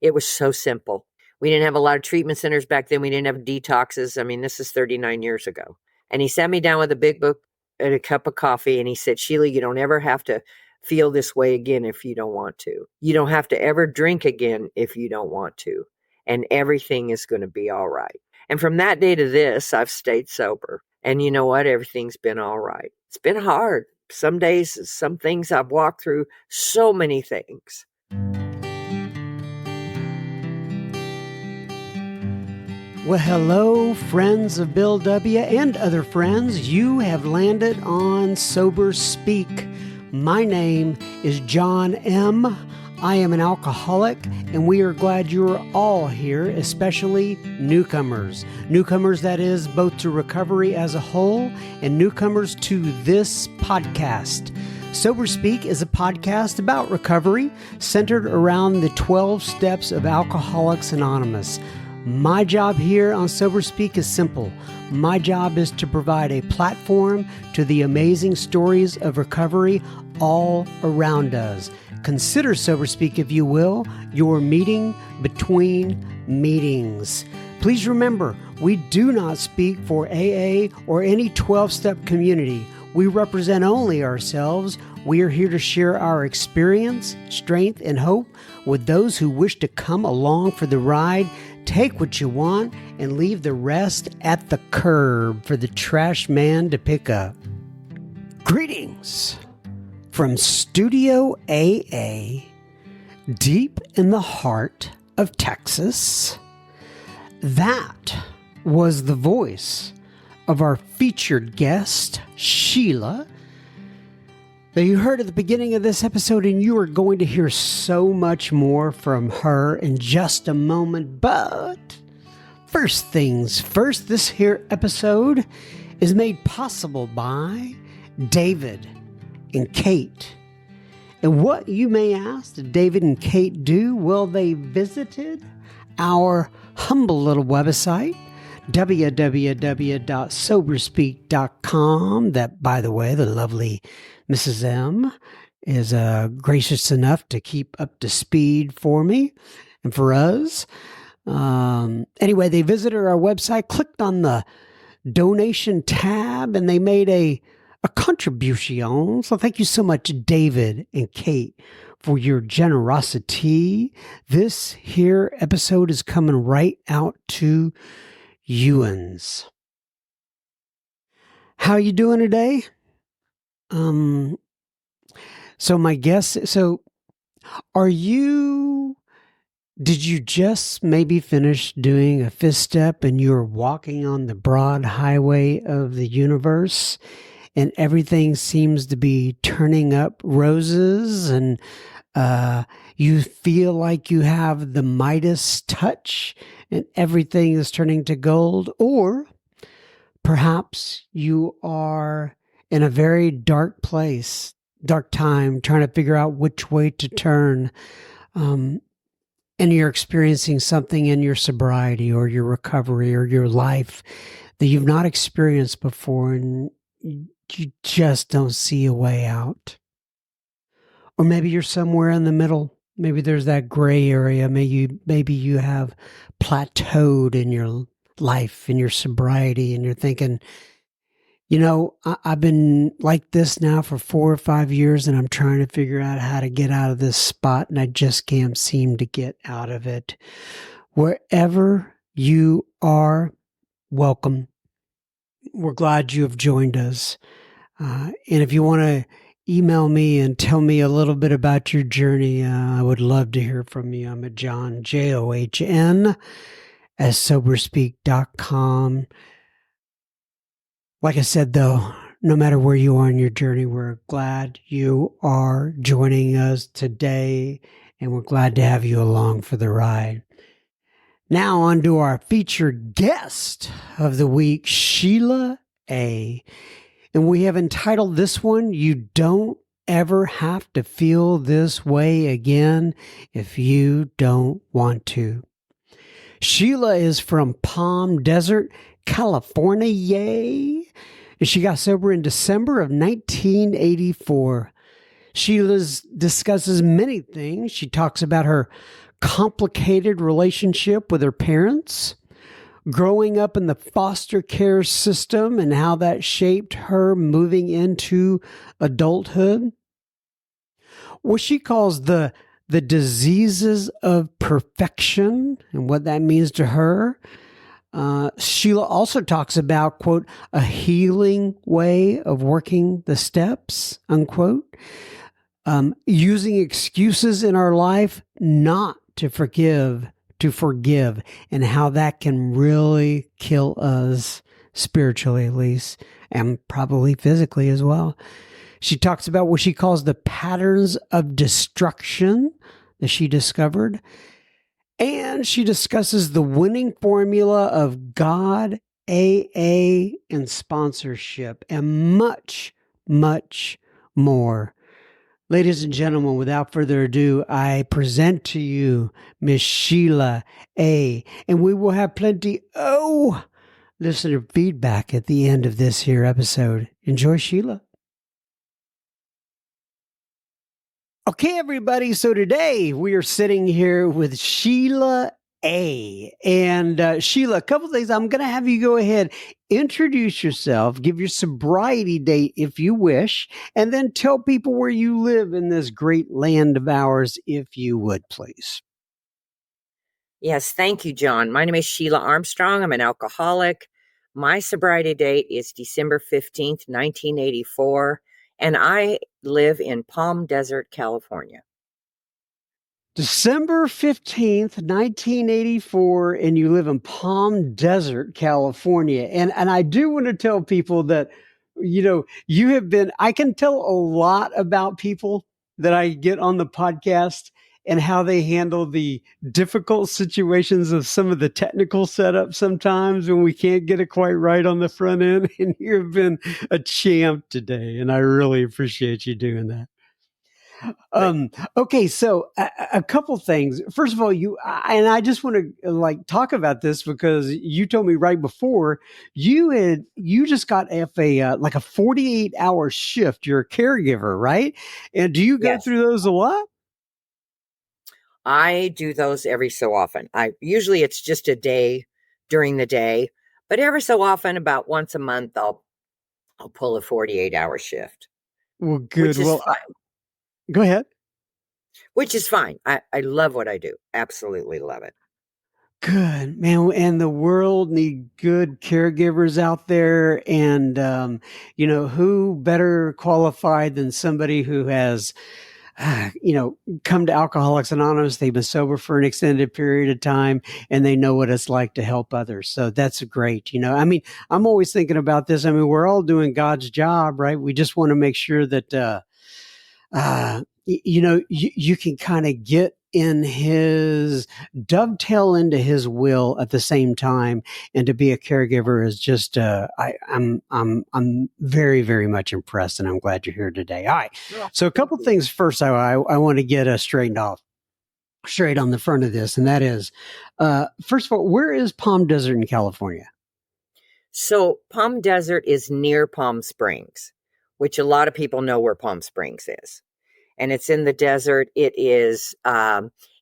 It was so simple. We didn't have a lot of treatment centers back then. We didn't have detoxes. I mean, this is 39 years ago. And he sat me down with a big book and a cup of coffee, and he said, Sheila, you don't ever have to feel this way again if you don't want to. You don't have to ever drink again if you don't want to. And everything is going to be all right. And from that day to this, I've stayed sober. And you know what? Everything's been all right. It's been hard. Some days, some things I've walked through, so many things. Well, hello, friends of Bill W. and other friends. You have landed on Sober Speak. My name is John M. I am an alcoholic, and we are glad you are all here, especially newcomers. Newcomers, that is, both to recovery as a whole and newcomers to this podcast. Sober Speak is a podcast about recovery centered around the 12 steps of Alcoholics Anonymous. My job here on Sober Speak is simple. My job is to provide a platform to the amazing stories of recovery all around us. Consider Sober Speak, if you will, your meeting between meetings. Please remember, we do not speak for AA or any 12-step community. We represent only ourselves. We are here to share our experience, strength, and hope with those who wish to come along for the ride. Take what you want and leave the rest at the curb for the trash man to pick up. Greetings from Studio AA, deep in the heart of Texas. That was the voice of our featured guest, Sheila, that you heard at the beginning of this episode, and you are going to hear so much more from her in just a moment. But first things first, this here episode is made possible by David and Kate. And what, you may ask, did David and Kate do? Well, they visited our humble little website, www.soberspeak.com. That, by the way, the lovely Mrs. M is gracious enough to keep up to speed for me and for us. Anyway, they visited our website, clicked on the donation tab, and they made a contribution. So thank you so much, David and Kate, for your generosity. This here episode is coming right out to you'uns. How you doing today? So my guess, did you just maybe finish doing a fifth step and you're walking on the broad highway of the universe and everything seems to be turning up roses and you feel like you have the Midas touch and everything is turning to gold? Or perhaps you are in a very dark place, dark time, trying to figure out which way to turn. And you're experiencing something in your sobriety or your recovery or your life that you've not experienced before, and you just don't see a way out. Or maybe you're somewhere in the middle. Maybe there's that gray area. Maybe you have plateaued in your life, in your sobriety, and you're thinking, you know, I've been like this now for 4 or 5 years, and I'm trying to figure out how to get out of this spot, and I just can't seem to get out of it. Wherever you are, welcome. We're glad you have joined us. And if you want to email me and tell me a little bit about your journey, I would love to hear from you. I'm at John, JOHN, at soberspeak.com. Like I said, though, no matter where you are in your journey, we're glad you are joining us today, and we're glad to have you along for the ride. Now on to our featured guest of the week, Sheila A. And we have entitled this one, You Don't Ever Have to Feel This Way Again If You Don't Want to. Sheila is from Palm Desert, California, yay! And she got sober in December of 1984. Sheila discusses many things. She talks about her complicated relationship with her parents, growing up in the foster care system and how that shaped her moving into adulthood, what she calls the diseases of perfection and what that means to her. Sheila also talks about, quote, a healing way of working the steps, unquote, using excuses in our life not to forgive, and how that can really kill us spiritually, at least, and probably physically as well. She talks about what she calls the patterns of destruction that she discovered. And she discusses the winning formula of God, AA, and sponsorship, and much, much more. Ladies and gentlemen, without further ado, I present to you Miss Sheila A. And we will have plenty, listener feedback at the end of this here episode. Enjoy, Sheila. Okay, everybody. So today we are sitting here with Sheila A. And Sheila, a couple of things. I'm going to have you go ahead, introduce yourself, give your sobriety date if you wish, and then tell people where you live in this great land of ours, if you would, please. Yes, thank you, John. My name is Sheila Armstrong. I'm an alcoholic. My sobriety date is December 15th, 1984, and I live in Palm Desert, California. December 15th, 1984, and you live in Palm Desert, California. And I do want to tell people that, you have been, I can tell a lot about people that I get on the podcast and how they handle the difficult situations of some of the technical setup sometimes when we can't get it quite right on the front end. And you've been a champ today, and I really appreciate you doing that. Okay, so a couple things. First of all, and I just want to talk about this because you told me right before you just got a 48-hour shift. You're a caregiver, right? And do you go Yes, through those a lot? I do those every so often. I usually it's just a day during the day, but every so often, about once a month, I'll pull a 48-hour shift, Well, which good. is Well, fine. go ahead. Which is fine. I love what I do. Absolutely love it. Good, man. And the world need good caregivers out there. And, who better qualified than somebody who has, come to Alcoholics Anonymous. They've been sober for an extended period of time and they know what it's like to help others. So that's great. I'm always thinking about this. We're all doing God's job, right? We just want to make sure that, you can kind of get in his dovetail into his will at the same time, and to be a caregiver is just I'm very, very much impressed, and I'm glad you're here today. All right, Well, so a thank couple you. things first. I want to get straightened off straight on the front of this, and that is, first of all, where is Palm Desert in California? So Palm Desert is near Palm Springs, which a lot of people know where Palm Springs is. And it's in the desert. It is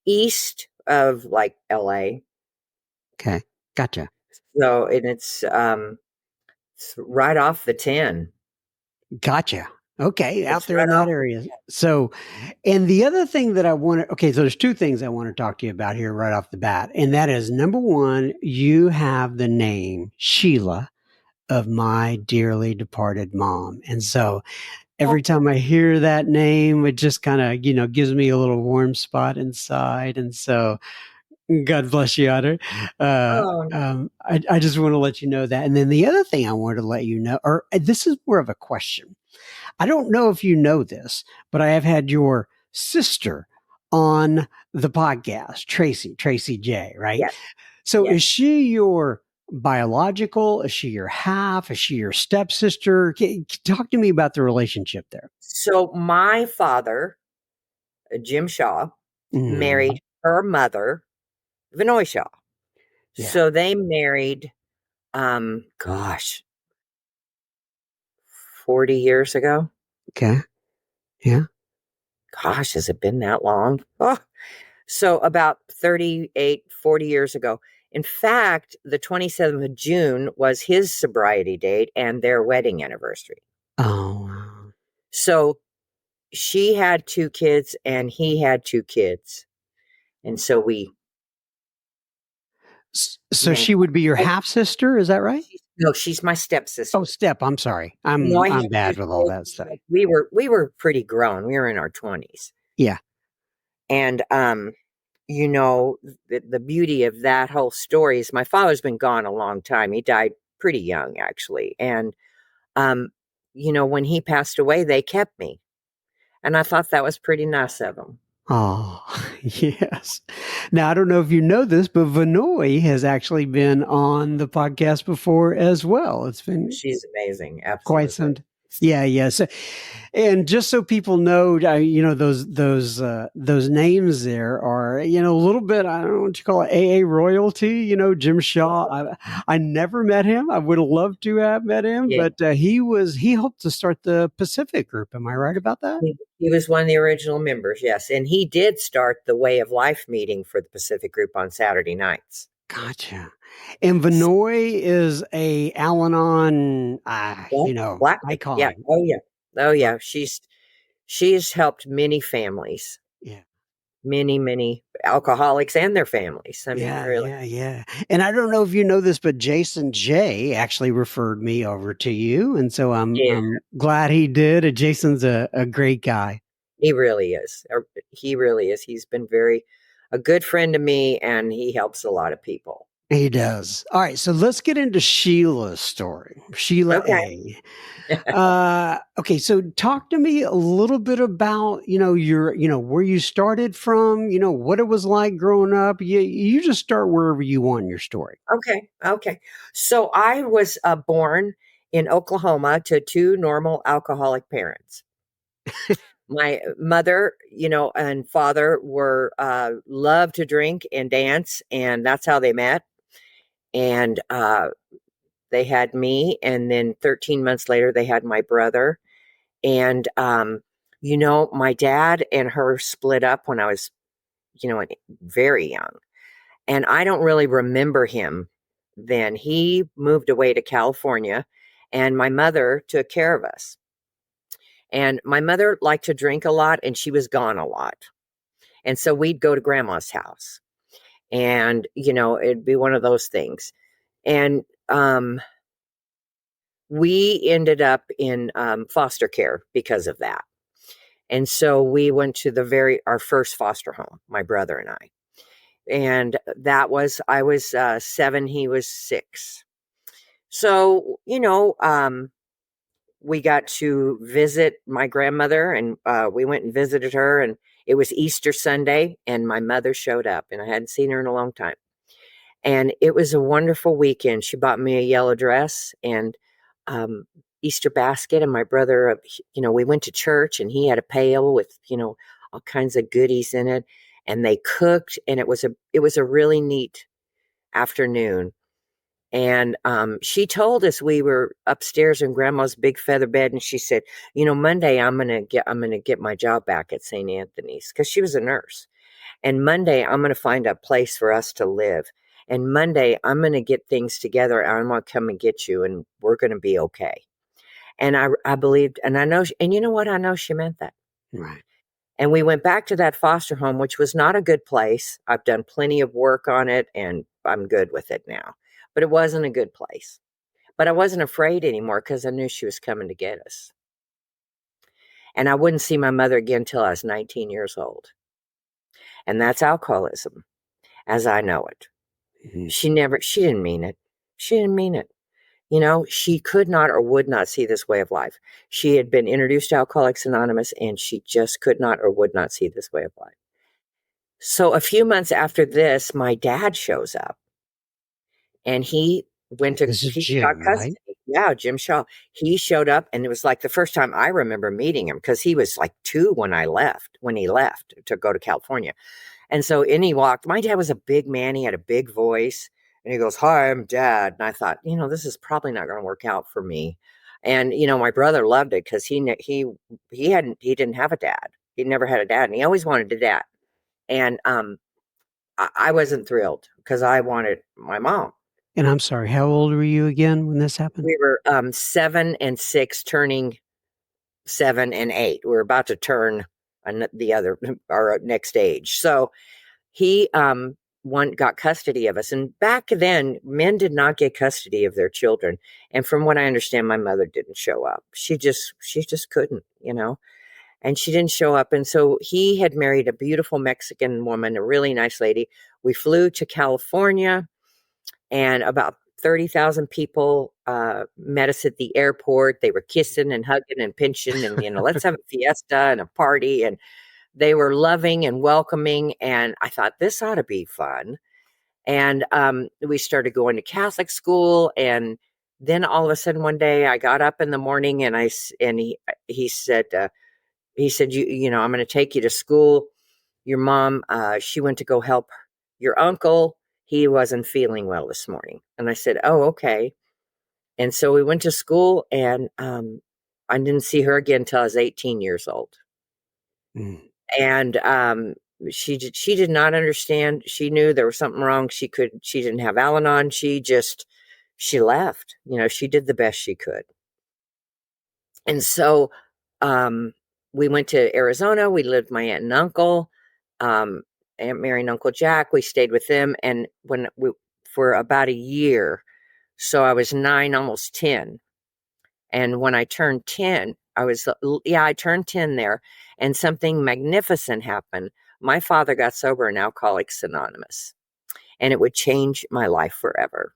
east of like LA. Okay, gotcha. So, and it's right off the 10. Gotcha. Okay, out It's there right in that off. area. So, and the other thing that I want to, okay, so there's two things I want to talk to you about here right off the bat. And that is number one, you have the name Sheila of my dearly departed mom. And so every time I hear that name, it just kind of, gives me a little warm spot inside. And so God bless you, Otter. Oh, I just want to let you know that. And then the other thing I wanted to let you know, or this is more of a question. I don't know if you know this, but I have had your sister on the podcast, Tracy J, right? yes, So is yes. she your biological? Is she your half? Is she your stepsister? Talk to me about the relationship there. So my father, Jim Shaw, Mhm. married her mother, Vinoy Shaw. Yeah. So they married, gosh, 40 years ago. Okay. Yeah. Gosh, has it been that long? Oh. So about 38, 40 years ago. In fact, the 27th of June was his sobriety date and their wedding anniversary. Oh, wow. So she had two kids and he had two kids. And so we So yanked. she would be your half sister, is that right? No, she's my Oh, stepsister. step. I'm sorry. No, I I'm have two bad with all that kids. stuff. We were pretty grown. We were in our 20s. Yeah. And you know, the beauty of that whole story is my father's been gone a long time. He died pretty young, actually. And, um, you know, when he passed away, they kept me. And I thought that was pretty nice of them. Oh, yes. Now, I don't know if you know this, but Vanoy has actually been on the podcast before as well. It's been She's amazing. quite Absolutely. some. Yeah, yes. And just so people know, those names there are, a little bit. I don't know what you call it, AA royalty. Jim Shaw. I never met him. I would have loved to have met him, Yeah. but he helped to start the Pacific Group. Am I right about that? He was one of the original members, yes. And he did start the Way of Life meeting for the Pacific Group on Saturday nights. Gotcha. And Vanoy is a Al-Anon, Black, yeah. icon. Oh, yeah. Oh, Uh, yeah. She's helped many families. yeah. Many alcoholics and their families. I mean, Yeah, really. yeah, yeah. And I don't know if you know this, but Jason J actually referred me over to you, and so Yeah, I'm glad he did. Jason's a great guy. he really is. He really is. He's been a good friend to me, and he helps a lot of people. He does. All right, so let's get into Sheila's story. Sheila Okay. A. Okay, so talk to me a little bit about where you started from. What it was like growing up. You just start wherever you want in your story. Okay. Okay. So I was born in Oklahoma to two normal alcoholic parents. My mother, and father were loved to drink and dance, and that's how they met. And they had me, and then 13 months later, they had my brother. And, my dad and her split up when I was, very young. And I don't really remember him then. He moved away to California, and my mother took care of us. And my mother liked to drink a lot, and she was gone a lot. And so we'd go to grandma's house, and, it'd be one of those things. And we ended up in foster care because of that. And so we went to our first foster home, my brother and I. And I was 7, he was 6. So, we got to visit my grandmother, and we went and visited her, and it was Easter Sunday, and my mother showed up, and I hadn't seen her in a long time. And it was a wonderful weekend. She bought me a yellow dress and Easter basket, and my brother, we went to church, and he had a pail with, all kinds of goodies in it, and they cooked, and it was a really neat afternoon. And she told us, we were upstairs in grandma's big feather bed, and she said, Monday I'm gonna get my job back at St. Anthony's, because she was a nurse. And Monday I'm gonna find a place for us to live. And Monday I'm gonna get things together, and I'm gonna come and get you, and we're gonna be okay. And I believed, and I know, and you know what? I know she meant that. Right. And we went back to that foster home, which was not a good place. I've done plenty of work on it, and I'm good with it now. But it wasn't a good place. But I wasn't afraid anymore, because I knew she was coming to get us. And I wouldn't see my mother again till I was 19 years old. And that's alcoholism, as I know it. Mhm. She didn't mean it. She didn't mean it. She could not or would not see this way of life. She had been introduced to Alcoholics Anonymous, and she just could not or would not see this way of life. So a few months after this, my dad shows up, and he This is he got Jim, right? custody. Yeah, Jim Shaw. He showed up, and it was like the first time I remember meeting him, because he was like 2 when he left to go to California. And so in he walked. My dad was a big man. He had a big voice, and he goes, "Hi, I'm Dad." And I thought, this is probably not going to work out for me. And my brother loved it, because he didn't have a dad. He never had a dad, and he always wanted a dad. And I wasn't thrilled because I wanted my mom. And I'm sorry, how old were you again when this happened? We were 7 and 6, turning 7 and 8. We were about to turn the other our next age. So he one got custody of us, and back then men did not get custody of their children. And from what I understand, my mother didn't show up. She just couldn't, and she didn't show up. And so he had married a beautiful Mexican woman, a really nice lady. We flew to California, and about 30,000 people met us at the airport. They were kissing and hugging and pinching, and let's have a fiesta and a party. And they were loving and welcoming. And I thought this ought to be fun. And we started going to Catholic school. And then all of a sudden one day I got up in the morning, and he said, I'm going to take you to school. Your mom, she went to go help your uncle. He wasn't feeling well this morning. And I said, oh, okay. And so we went to school, and I didn't see her again until I was 18 years old. Mm. And she did not understand. She knew there was something wrong. She didn't have Al-Anon. She left. She did the best she could. And so we went to Arizona. We lived with my aunt and uncle, Aunt Mary and Uncle Jack. We stayed with them, and for about a year. So I was 9, almost 10. And when I turned 10, I turned 10 there, and something magnificent happened. My father got sober in Alcoholics Anonymous, and it would change my life forever.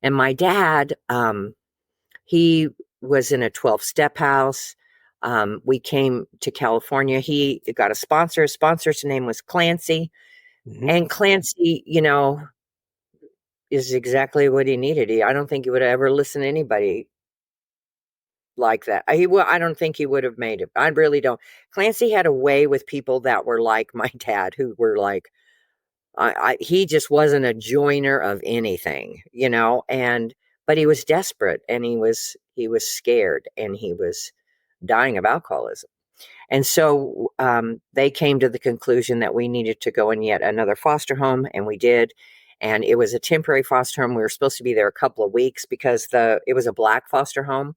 And my dad, he was in a 12-step house. We came to California. He got a sponsor. His sponsor's name was Clancy. Mm-hmm. And Clancy, is exactly what he needed. I don't think he would ever listen to anybody like that. I don't think he would have made it. I really don't. Clancy had a way with people that were like my dad, who were like, he just wasn't a joiner of anything, but he was desperate, and he was scared, and he was dying of alcoholism. And so they came to the conclusion that we needed to go in yet another foster home, and we did. And it was a temporary foster home. We were supposed to be there a couple of weeks because it was a Black foster home.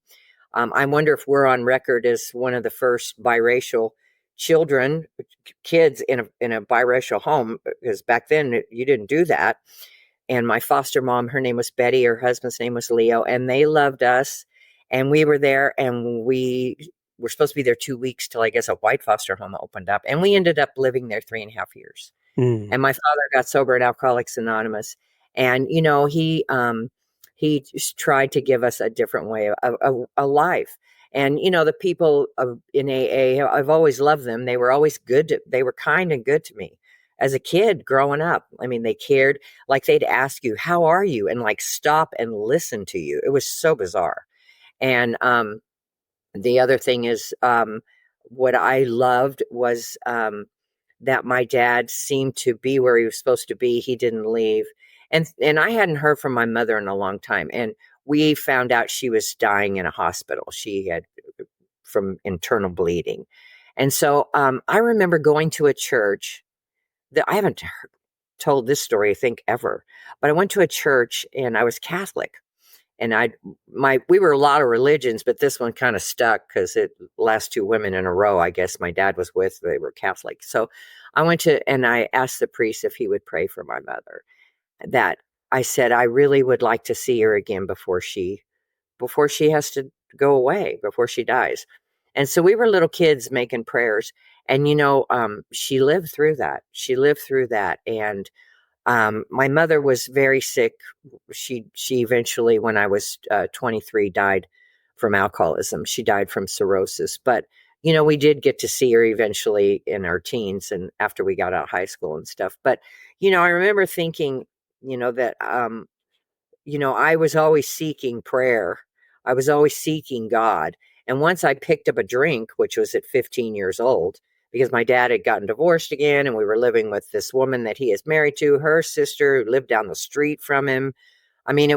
I wonder if we're on record as one of the first biracial kids in a biracial home, because back then you didn't do that. And my foster mom, her name was Betty, her husband's name was Leo, and they loved us. And we were there, and we were supposed to be there 2 weeks till I guess a white foster home opened up. And we ended up living there 3.5 years. Mm. And my father got sober at Alcoholics Anonymous. And, he just tried to give us a different way of a life. And, the people in AA, I've always loved them. They were always good. They were kind and good to me as a kid growing up. I mean, they cared. Like, they'd ask you, how are you? And like stop and listen to you. It was so bizarre. And the other thing is, what I loved was that my dad seemed to be where he was supposed to be. He didn't leave. And I hadn't heard from my mother in a long time. And we found out she was dying in a hospital. She had from internal bleeding. And so I remember going to a church that I haven't told this story, I think, ever. But I went to a church, and I was Catholic. And we were a lot of religions, but this one kind of stuck because it last 2 women in a row, I guess my dad was with, they were Catholic. So and I asked the priest if he would pray for my mother. That I said, I really would like to see her again before she has to go away, before she dies. And so we were little kids making prayers. And, she lived through that. She lived through that. And my mother was very sick. She eventually, when I was 23, died from alcoholism. She died from cirrhosis. But, we did get to see her eventually in our teens and after we got out of high school and stuff. But, I remember thinking, that, I was always seeking prayer. I was always seeking God. And once I picked up a drink, which was at 15 years old, because my dad had gotten divorced again, and we were living with this woman that he is married to, her sister, who lived down the street from him. I mean,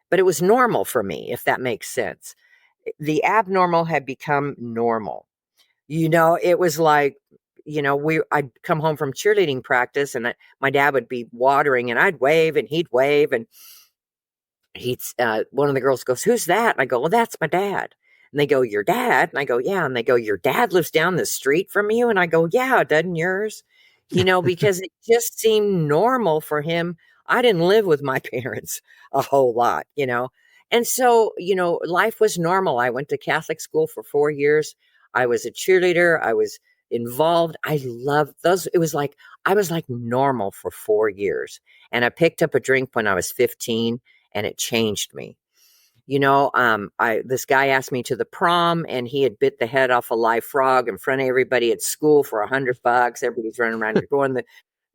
but it was normal for me, if that makes sense. The abnormal had become normal. It was like, I'd come home from cheerleading practice, and my dad would be watering, and I'd wave, and he'd wave, and he'd one of the girls goes, "Who's that?" And I go, "Well, that's my dad." And they go, "Your dad?" And I go, "Yeah." And they go, "Your dad lives down the street from you?" And I go, "Yeah, doesn't yours?" Because it just seemed normal for him. I didn't live with my parents a whole lot. And so, life was normal. I went to Catholic school for 4 years. I was a cheerleader. I was involved. I loved those. It was like I was like normal for 4 years. And I picked up a drink when I was 15, and it changed me. I this guy asked me to the prom, and he had bit the head off a live frog in front of everybody at school for $100. Everybody's running around. The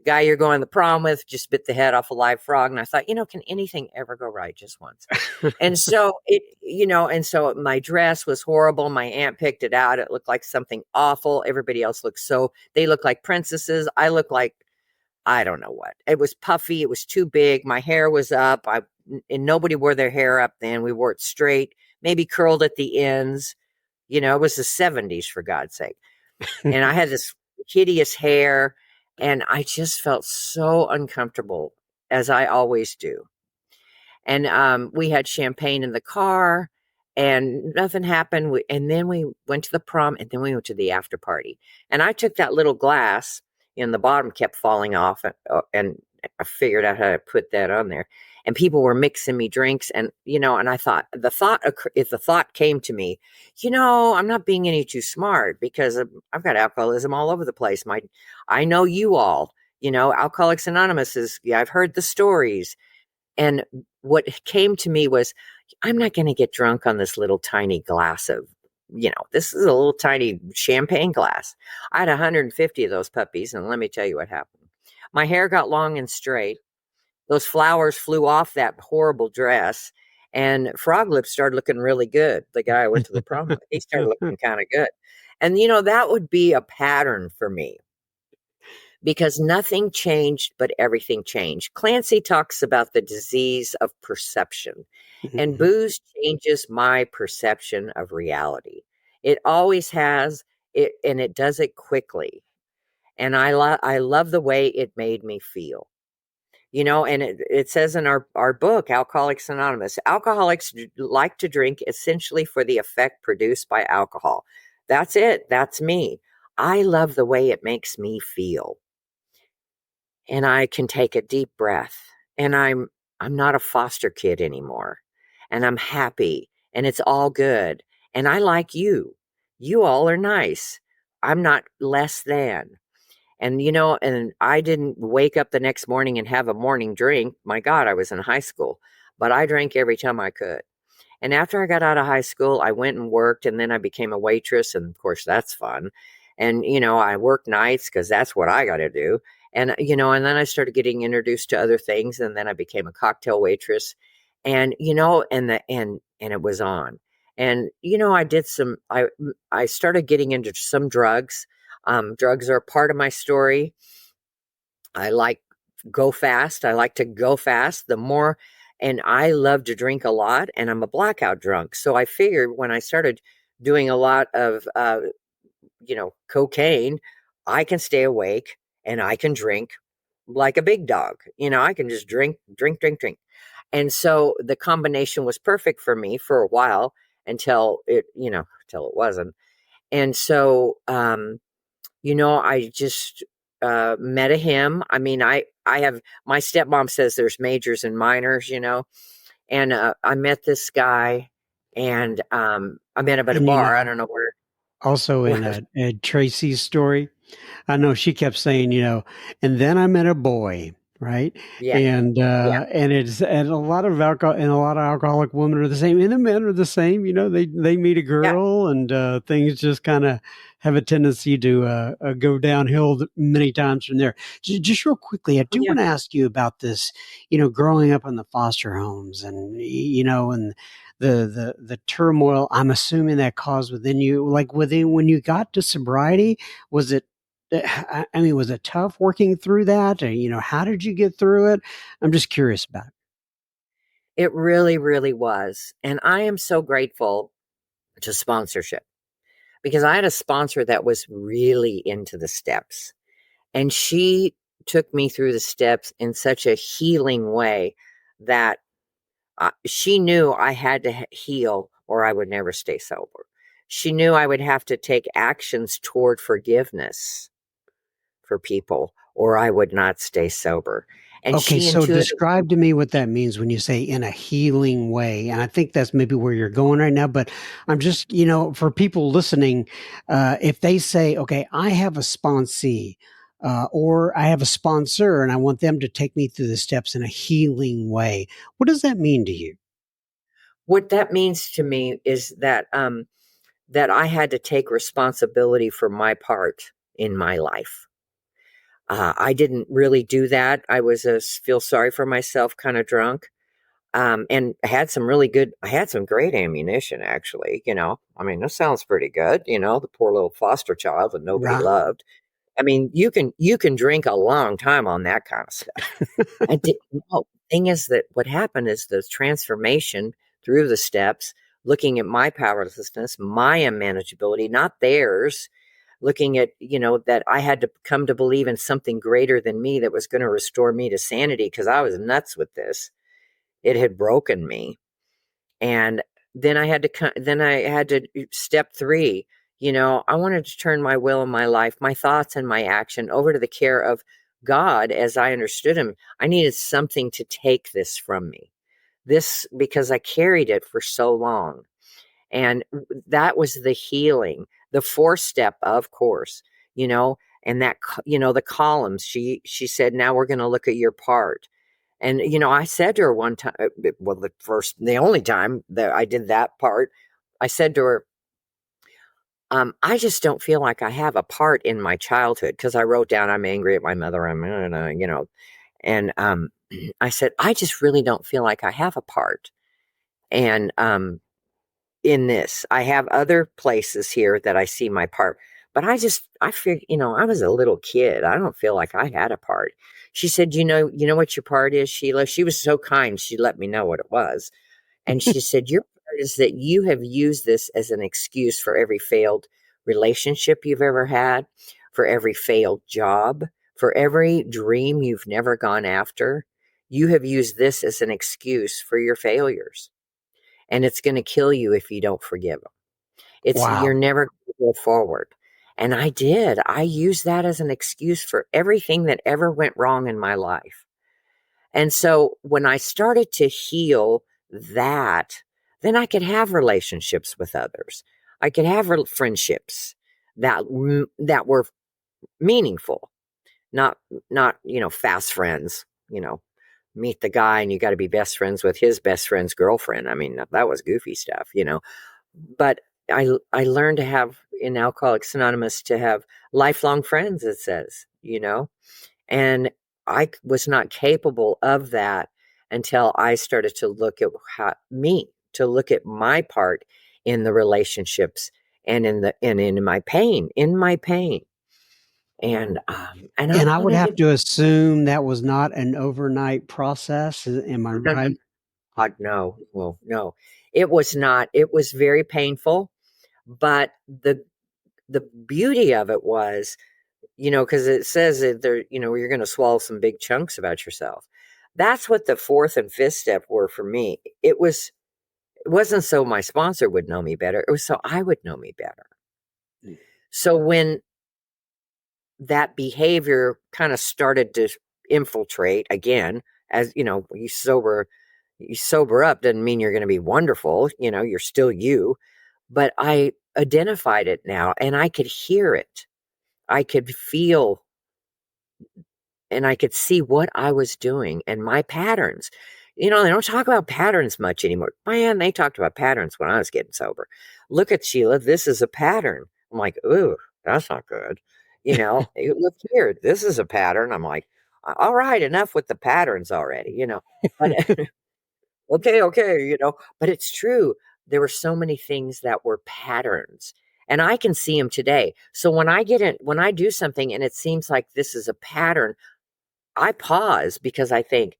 guy you're going to the prom with just bit the head off a live frog. And I thought, can anything ever go right just once? And so my dress was horrible. My aunt picked it out. It looked like something awful. Everybody else they looked like princesses. I looked like, I don't know what. It was puffy. It was too big. My hair was up. And nobody wore their hair up then. We wore it straight, maybe curled at the ends. It was the 70s, for God's sake. And I had this hideous hair, and I just felt so uncomfortable, as I always do. And we had champagne in the car, and nothing happened. And then we went to the prom, and then we went to the after party. And I took that little glass, and the bottom kept falling off, and I figured out how to put that on there. And people were mixing me drinks, and I thought if the thought came to me, I'm not being any too smart, because I've got alcoholism all over the place. I know you all, Alcoholics Anonymous I've heard the stories. And what came to me was, I'm not going to get drunk on this little tiny glass this is a little tiny champagne glass. I had 150 of those puppies, and let me tell you what happened. My hair got long and straight. Those flowers flew off that horrible dress, and Frog Lips started looking really good. The guy I went to the prom with, he started looking kind of good. And, that would be a pattern for me, because nothing changed, but everything changed. Clancy talks about the disease of perception, and booze changes my perception of reality. It always has it, and it does it quickly. And I love the way it made me feel. And it says in our book, Alcoholics Anonymous, alcoholics like to drink essentially for the effect produced by alcohol. That's it. That's me. I love the way it makes me feel. And I can take a deep breath, and I'm not a foster kid anymore, and I'm happy, and it's all good. And I like you. You all are nice. I'm not less than. And I didn't wake up the next morning and have a morning drink. My God, I was in high school, but I drank every time I could. And after I got out of high school, I went and worked, and then I became a waitress. And of course, that's fun. And, I worked nights because that's what I got to do. And then I started getting introduced to other things. And then I became a cocktail waitress. And it was on. And, I started getting into some drugs. Drugs are part of my story. I like go fast. I like to go fast. And I love to drink a lot, and I'm a blackout drunk. So I figured when I started doing a lot of, cocaine, I can stay awake and I can drink like a big dog. I can just drink, drink, drink, drink. And so the combination was perfect for me for a while until it wasn't. And so, I just met a him. I mean, I have, my stepmom says there's majors and minors, and I met this guy, and I met him at a And bar. I don't know where. also in Tracy's story, I know she kept saying, and then I met a boy, right? Yeah, And yeah, and a lot of alcoholic women are the same, and the men are the same. They meet a yeah. girl, and things just kind of have a tendency to go downhill many times from there. Just real quickly, I Oh, do yeah. want to ask you about this. Growing up in the foster homes, and and the turmoil. I'm assuming that caused within you, like within when you got to sobriety. Was it I mean, was it tough working through that? Or, how did you get through it? I'm just curious about it. It really, really was. And I am so grateful to sponsorship, because I had a sponsor that was really into the steps, and she took me through the steps in such a healing way that she knew I had to heal or I would never stay sober. She knew I would have to take actions toward forgiveness for people or I would not stay sober. And Okay, she so intuitively, describe to me what that means when you say in a healing way. And I think that's maybe where you're going right now. But I'm just, for people listening, if they say, okay, I have a sponsee or I have a sponsor and I want them to take me through the steps in a healing way, what does that mean to you? what that means to me is that I had to take responsibility for my part in my life. I didn't really do that. I was a feel sorry for myself kind of drunk. And I had some great ammunition actually, I mean, this sounds pretty good, the poor little foster child that nobody Right. loved. I mean, you can drink a long time on that kind of stuff. I did no, thing is that what happened is the transformation through the steps, looking at my powerlessness, my unmanageability, not theirs, looking at, that I had to come to believe in something greater than me that was going to restore me to sanity because I was nuts with this. It had broken me. And then I had to step 3, I wanted to turn my will and my life, my thoughts and my action over to the care of God as I understood him. I needed something to take this from me. This because I carried it for so long. And that was the healing. The 4th step, of course, you know, and the columns. She said, "Now we're going to look at your part." And, I said to her one time, well, the only time that I did that part, I said to her, I just don't feel like I have a part in my childhood because I wrote down, I'm angry at my mother. And I said, I just really don't feel like I have a part. And in this, I have other places here that I see my part, but I feel, I was a little kid. I don't feel like I had a part. She said, you know what your part is, Sheila? She was so kind. She let me know what it was. And she said, your part is that you have used this as an excuse for every failed relationship you've ever had, for every failed job, for every dream you've never gone after. You have used this as an excuse for your failures. And it's going to kill you if you don't forgive them. You're Wow. never going to go forward. And I did. I used that as an excuse for everything that ever went wrong in my life. And so when I started to heal that, then I could have relationships with others. I could have friendships that were meaningful, not fast friends. Meet the guy and you got to be best friends with his best friend's girlfriend. I mean, that was goofy stuff. But I learned to have in Alcoholics Anonymous to have lifelong friends. It says. And I was not capable of that until I started to look at to look at my part in the relationships and in my pain. And I And I would wanted have to. to assume that was not an overnight process. Am I right? No, well, no, it was not. It was very painful, but the beauty of it was, because it says that you're going to swallow some big chunks about yourself. That's what the 4th and 5th step were for me. It wasn't so my sponsor would know me better. It was so I would know me better. So when that behavior kind of started to infiltrate again, as you sober up doesn't mean you're going to be wonderful. You're still you, but I identified it now and I could hear it. I could feel and I could see what I was doing and my patterns. They don't talk about patterns much anymore. Man, they talked about patterns when I was getting sober. Look at Sheila. This is a pattern. I'm like, ooh, that's not good. Look here. This is a pattern. I'm like, all right, enough with the patterns already. But okay. But it's true. There were so many things that were patterns. And I can see them today. So when I do something and it seems like this is a pattern, I pause because I think,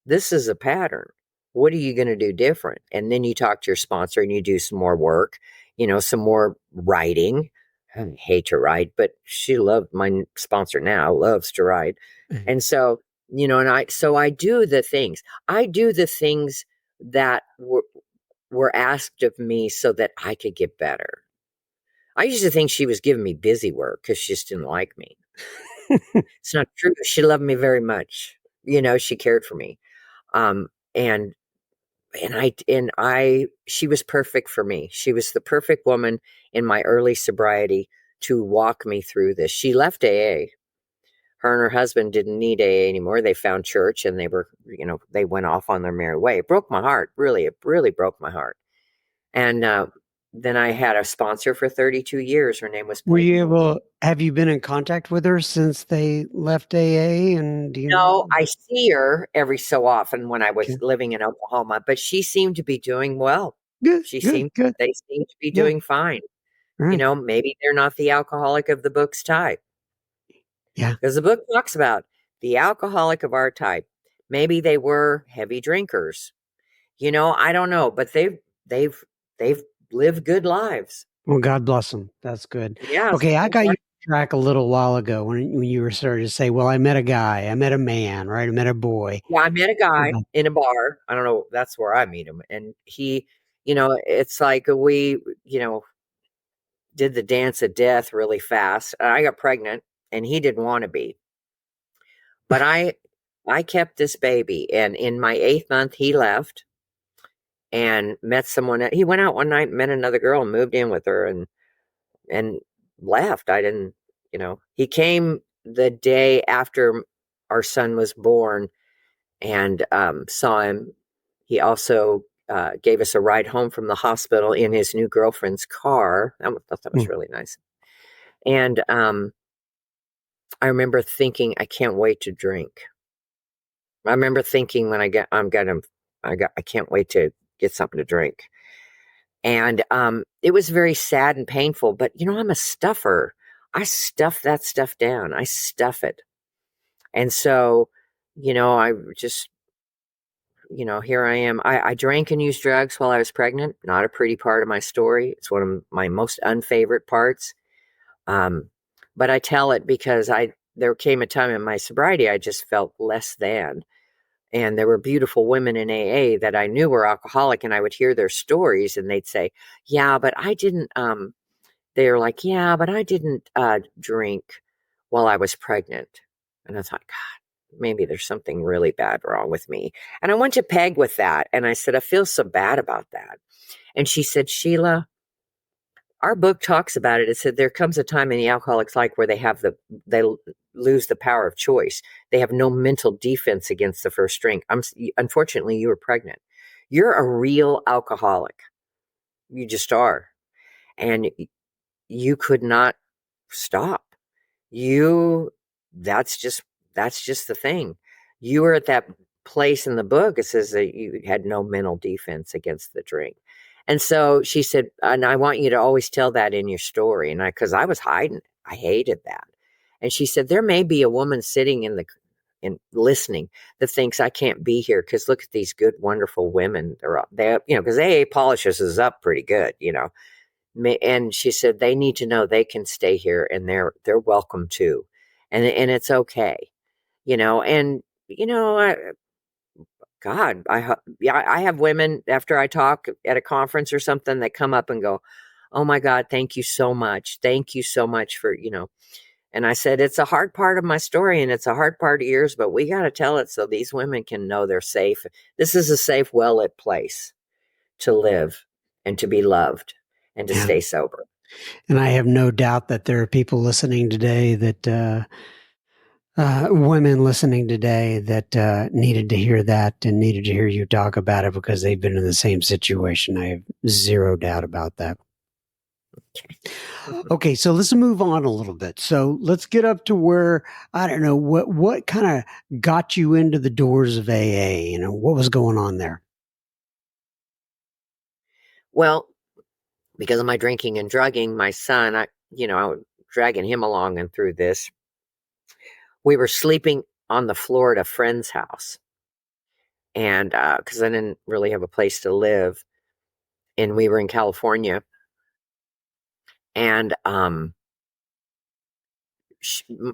this is a pattern. What are you going to do different? And then you talk to your sponsor and you do some more work. some more writing. I hate to write, but she loved my sponsor now, loves to write. And so, and I do the things. I do the things that were asked of me so that I could get better. I used to think she was giving me busy work because she just didn't like me. It's not true. She loved me very much. She cared for me. Um, and she was perfect for me. She was the perfect woman in my early sobriety to walk me through this. She left AA. Her and her husband didn't need AA anymore. They found church and they went off on their merry way. It broke my heart. Really, it really broke my heart. And then I had a sponsor for 32 years. Her name was Were you Peggy. able, have you been in contact with her since they left AA? And do No, you, I see her every so often when I was okay. living in Oklahoma, but she seemed to be doing well. Good, She good, seemed good. They seemed to be Yeah. doing fine. Right. Maybe they're not the alcoholic of the book's type. Yeah. Because the book talks about the alcoholic of our type. Maybe they were heavy drinkers. I don't know, but they've they've lived good lives. Well, God bless them. That's good. Yeah. Okay, I I'm got glad- you on track a little while ago when you were starting to say, "Well, I met a guy, I met a man, right? I met a boy." Yeah, I met a guy Uh, in a bar. I don't know, that's where I meet him. And it's like we did the dance of death really fast. I got pregnant and he didn't want to be. But I kept this baby, and in my 8th month he left and met someone. He went out one night, met another girl, and moved in with her, and left. I didn't, he came the day after our son was born and saw him. He also gave us a ride home from the hospital in his new girlfriend's car. Thought that was mm, really nice. And I remember thinking, I can't wait to drink. I remember thinking when I can't wait to get something to drink. And it was very sad and painful, but I'm a stuffer. I stuff that stuff down. I stuff it. And so, I just, here I am. I drank and used drugs while I was pregnant. Not a pretty part of my story. It's one of my most unfavorite parts. Um, but I tell it because there came a time in my sobriety I just felt less than. And there were beautiful women in AA that I knew were alcoholic, and I would hear their stories, and they'd say, "Yeah, but I didn't." They're like, "Yeah, but I didn't drink while I was pregnant." And I thought, God, maybe there's something really bad wrong with me. And I went to Peg with that, and I said, I feel so bad about that. And she said, Sheila, our book talks about it. It said there comes a time in the alcoholic's life where they lose the power of choice. They have no mental defense against the first drink. Unfortunately, you were pregnant. You're a real alcoholic. You just are, and you could not stop. You that's just that's just the thing. You were at that place in the book. It says that you had no mental defense against the drink. And so she said, and I want you to always tell that in your story. And because I was hiding, I hated that. And she said, there may be a woman sitting in listening that thinks I can't be here because look at these good, wonderful women. Because AA polishes us up pretty good. And she said they need to know they can stay here and they're welcome too, and it's okay, and God, yeah, I have women after I talk at a conference or something that come up and go, "Oh my God, thank you so much for." And I said it's a hard part of my story and it's a hard part of yours, but we got to tell it so these women can know they're safe. This is a safe, well lit place to live and to be loved and to yeah. stay sober. And I have no doubt that there are people listening today women listening today that needed to hear that and needed to hear you talk about it because they've been in the same situation. I have zero doubt about that. Okay, so let's move on a little bit. So let's get up to where I don't know what kind of got you into the doors of AA. What was going on there? Well, because of my drinking and drugging, my son, I was dragging him along and through this. We were sleeping on the floor at a friend's house, and because I didn't really have a place to live, and we were in California, And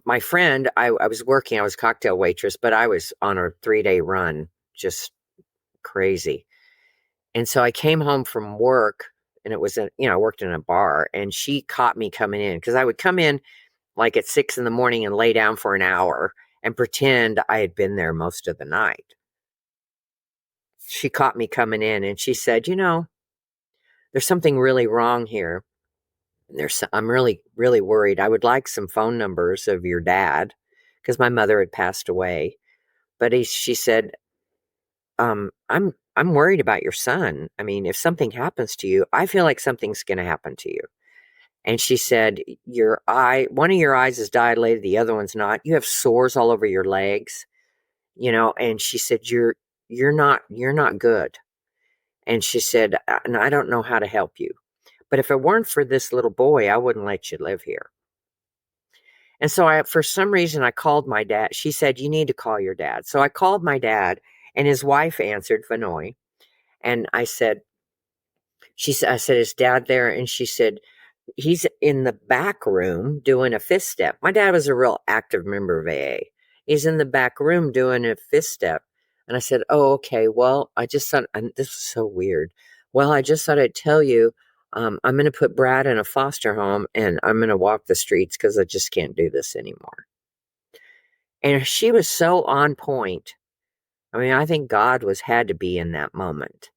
my friend, I was working, I was a cocktail waitress, but I was on a 3-day run, just crazy. And so I came home from work, and it was I worked in a bar, and she caught me coming in because I would come in like at 6 in the morning and lay down for an hour and pretend I had been there most of the night. She caught me coming in and she said, there's something really wrong here. I'm really, really worried. I would like some phone numbers of your dad because my mother had passed away. But she said, I'm worried about your son. I mean, if something happens to you, I feel like something's going to happen to you. And she said, one of your eyes is dilated, the other one's not. You have sores all over your legs, and she said, you're not good. And she said, and I don't know how to help you. But if it weren't for this little boy, I wouldn't let you live here. And so for some reason, I called my dad. She said, you need to call your dad. So I called my dad, and his wife answered, Vanoy. And I said, is dad there? And she said, he's in the back room doing a fifth step. My dad was a real active member of AA. He's in the back room doing a fifth step. And I said, oh, okay. Well, I just thought, and this was so weird. Well, I just thought I'd tell you, I'm going to put Brad in a foster home and I'm going to walk the streets because I just can't do this anymore. And she was so on point. I mean, I think God had to be in that moment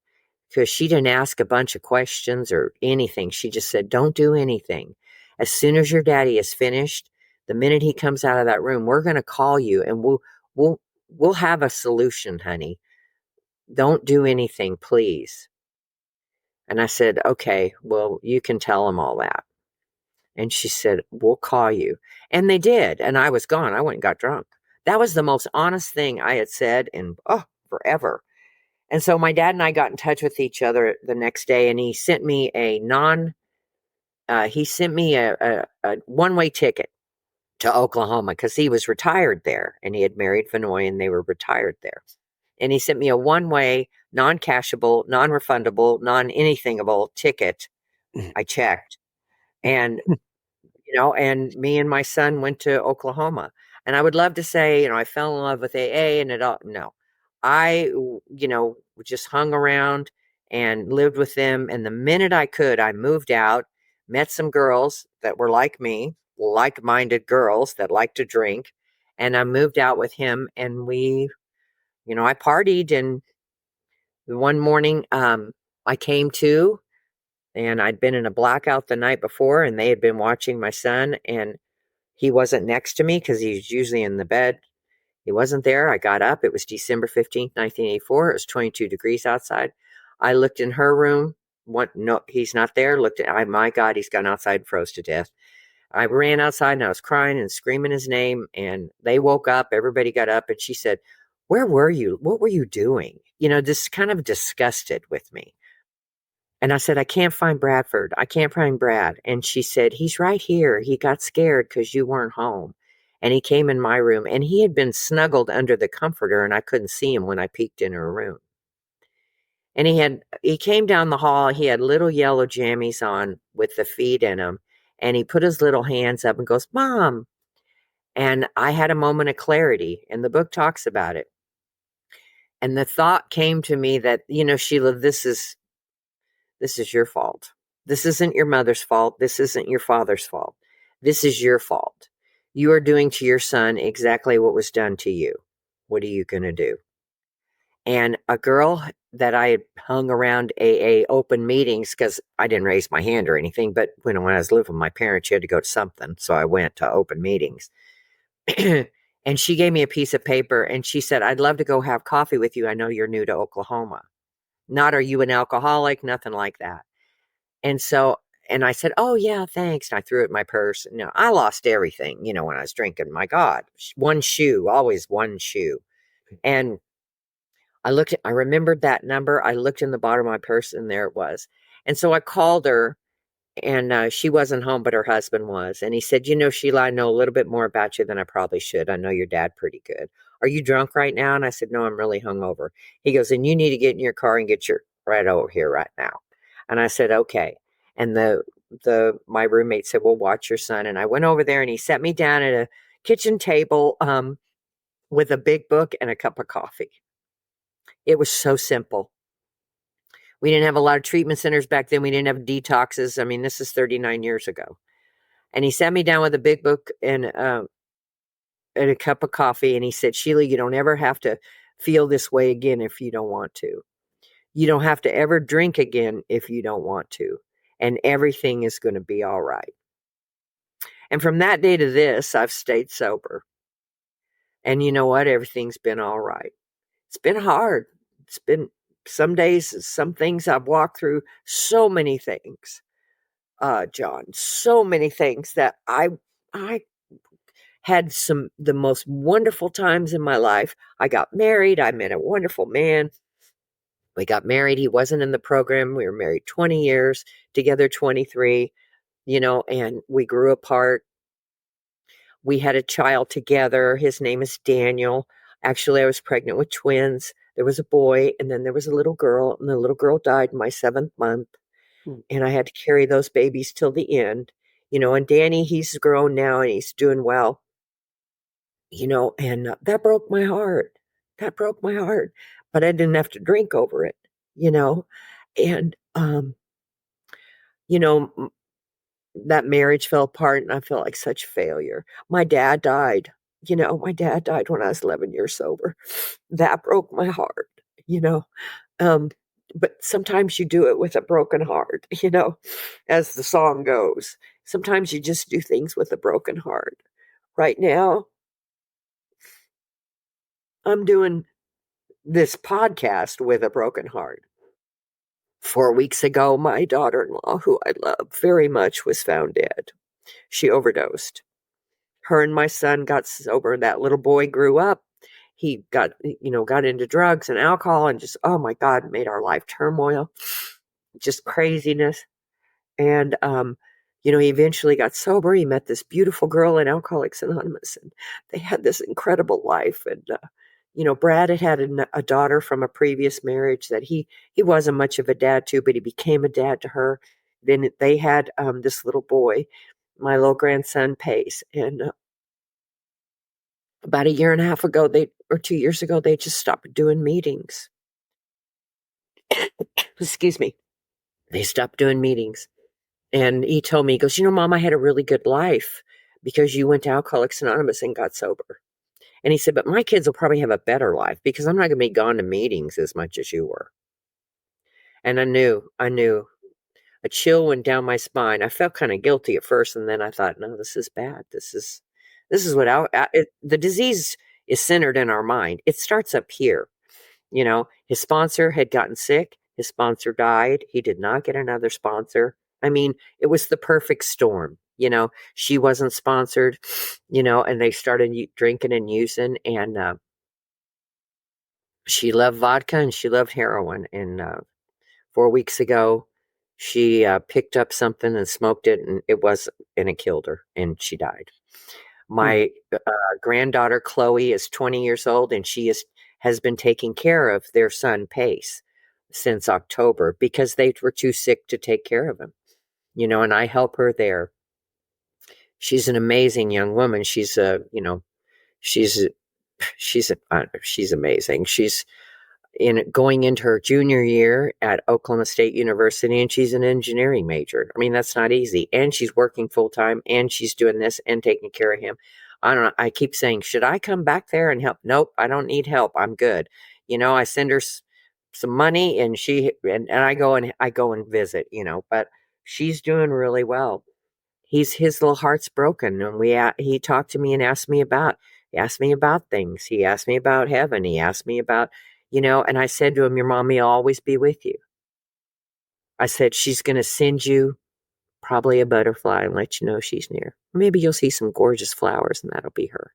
because she didn't ask a bunch of questions or anything. She just said, don't do anything. As soon as your daddy is finished, the minute he comes out of that room, we're going to call you and we'll have a solution, honey. Don't do anything, please. And I said, okay, well, you can tell him all that. And she said, we'll call you. And they did. And I was gone. I went and got drunk. That was the most honest thing I had said in forever. And so my dad and I got in touch with each other the next day, and he sent me a one-way ticket to Oklahoma because he was retired there, and he had married Vanoy, and they were retired there. And he sent me a one-way, non-cashable, non-refundable, non-anythingable ticket. I checked, and and me and my son went to Oklahoma. And I would love to say, I fell in love with AA and it all. No, I, just hung around and lived with them. And the minute I could, I moved out, met some girls that were like me, like-minded girls that like to drink. And I moved out with him and I partied. And one morning, I came to, and I'd been in a blackout the night before, and they had been watching my son, and he wasn't next to me because he's usually in the bed. He wasn't there. I got up. It was December 15th, 1984. It was 22 degrees outside. I looked in her room. What? No, he's not there. My God, he's gone outside and froze to death. I ran outside and I was crying and screaming his name. And they woke up. Everybody got up. And she said, where were you? What were you doing? This kind of disgusted with me. And I said, I can't find Bradford. I can't find Brad. And she said, he's right here. He got scared because you weren't home. And he came in my room and he had been snuggled under the comforter and I couldn't see him when I peeked in her room. And he came down the hall. He had little yellow jammies on with the feet in them. And he put his little hands up and goes, Mom. And I had a moment of clarity, and the book talks about it. And the thought came to me that, Sheila, this is your fault. This isn't your mother's fault. This isn't your father's fault. This is your fault. You are doing to your son exactly what was done to you. What are you going to do? And a girl that I had hung around AA open meetings, because I didn't raise my hand or anything, but when I was living with my parents, you had to go to something. So I went to open meetings. And she gave me a piece of paper and she said, I'd love to go have coffee with you. I know you're new to Oklahoma. Not are you an alcoholic? Nothing like that. And so, and I said, oh, yeah, thanks. And I threw it in my purse. I lost everything, when I was drinking. My God, one shoe, always one shoe. And I remembered that number. I looked in the bottom of my purse and there it was. And so I called her and she wasn't home, but her husband was. And he said, Sheila, I know a little bit more about you than I probably should. I know your dad pretty good. Are you drunk right now? And I said, no, I'm really hungover. He goes, and you need to get in your car and get your right over here right now. And I said, okay. And the my roommate said, well, watch your son. And I went over there and he set me down at a kitchen table with a big book and a cup of coffee. It was so simple. We didn't have a lot of treatment centers back then. We didn't have detoxes. I mean, this is 39 years ago. And he sat me down with a big book and a cup of coffee. And he said, Sheila, you don't ever have to feel this way again if you don't want to. You don't have to ever drink again if you don't want to. And everything is going to be all right. And from that day to this, I've stayed sober. And you know what? Everything's been all right. It's been hard. It's been some days, some things I've walked through, so many things, John, so many things that I had the most wonderful times in my life. I got married. I met a wonderful man. We got married. He wasn't in the program. We were married 20 years, together 23, and we grew apart. We had a child together. His name is Daniel. Actually, I was pregnant with twins. There was a boy, and then there was a little girl, and the little girl died in my 7th month. And I had to carry those babies till the end. And Danny, he's grown now, and he's doing well. And that broke my heart. That broke my heart. But I didn't have to drink over it, And, that marriage fell apart and I felt like such a failure. My dad died. My dad died when I was 11 years sober. That broke my heart, you know. But sometimes you do it with a broken heart, as the song goes. Sometimes you just do things with a broken heart. Right now, I'm doing this podcast with a broken heart. 4 weeks ago, my daughter-in-law, who I love very much, was found dead. She overdosed. Her and my son got sober. That little boy grew up. He got into drugs and alcohol and just, oh my God, made our life turmoil, just craziness. And, he eventually got sober. He met this beautiful girl in Alcoholics Anonymous, and they had this incredible life. And, Brad had a daughter from a previous marriage that he wasn't much of a dad to, but he became a dad to her. Then they had this little boy, my little grandson, Pace. And about a year and a half ago, 2 years ago, they just stopped doing meetings. Excuse me. They stopped doing meetings. And he told me, he goes, Mom, I had a really good life because you went to Alcoholics Anonymous and got sober. And he said, but my kids will probably have a better life because I'm not going to be gone to meetings as much as you were. And I knew a chill went down my spine. I felt kind of guilty at first. And then I thought, no, this is bad. This is what the disease is centered in our mind. It starts up here. His sponsor had gotten sick. His sponsor died. He did not get another sponsor. I mean, it was the perfect storm. She wasn't sponsored, and they started drinking and using. And she loved vodka and she loved heroin. And 4 weeks ago, she picked up something and smoked it, and it killed her, and she died. My granddaughter, Chloe, is 20 years old, and she has been taking care of their son, Pace, since October because they were too sick to take care of him, and I help her there. She's an amazing young woman. She's amazing. She's going into her junior year at Oklahoma State University, and she's an engineering major. I mean, that's not easy. And she's working full time, and she's doing this and taking care of him. I don't know. I keep saying, should I come back there and help? Nope, I don't need help. I'm good. I send her some money, and I go and visit. But she's doing really well. His little heart's broken, and he talked to me and asked me about things. He asked me about heaven. He asked me about, and I said to him, your mommy will always be with you. I said, she's going to send you probably a butterfly and let you know she's near. Maybe you'll see some gorgeous flowers and that'll be her.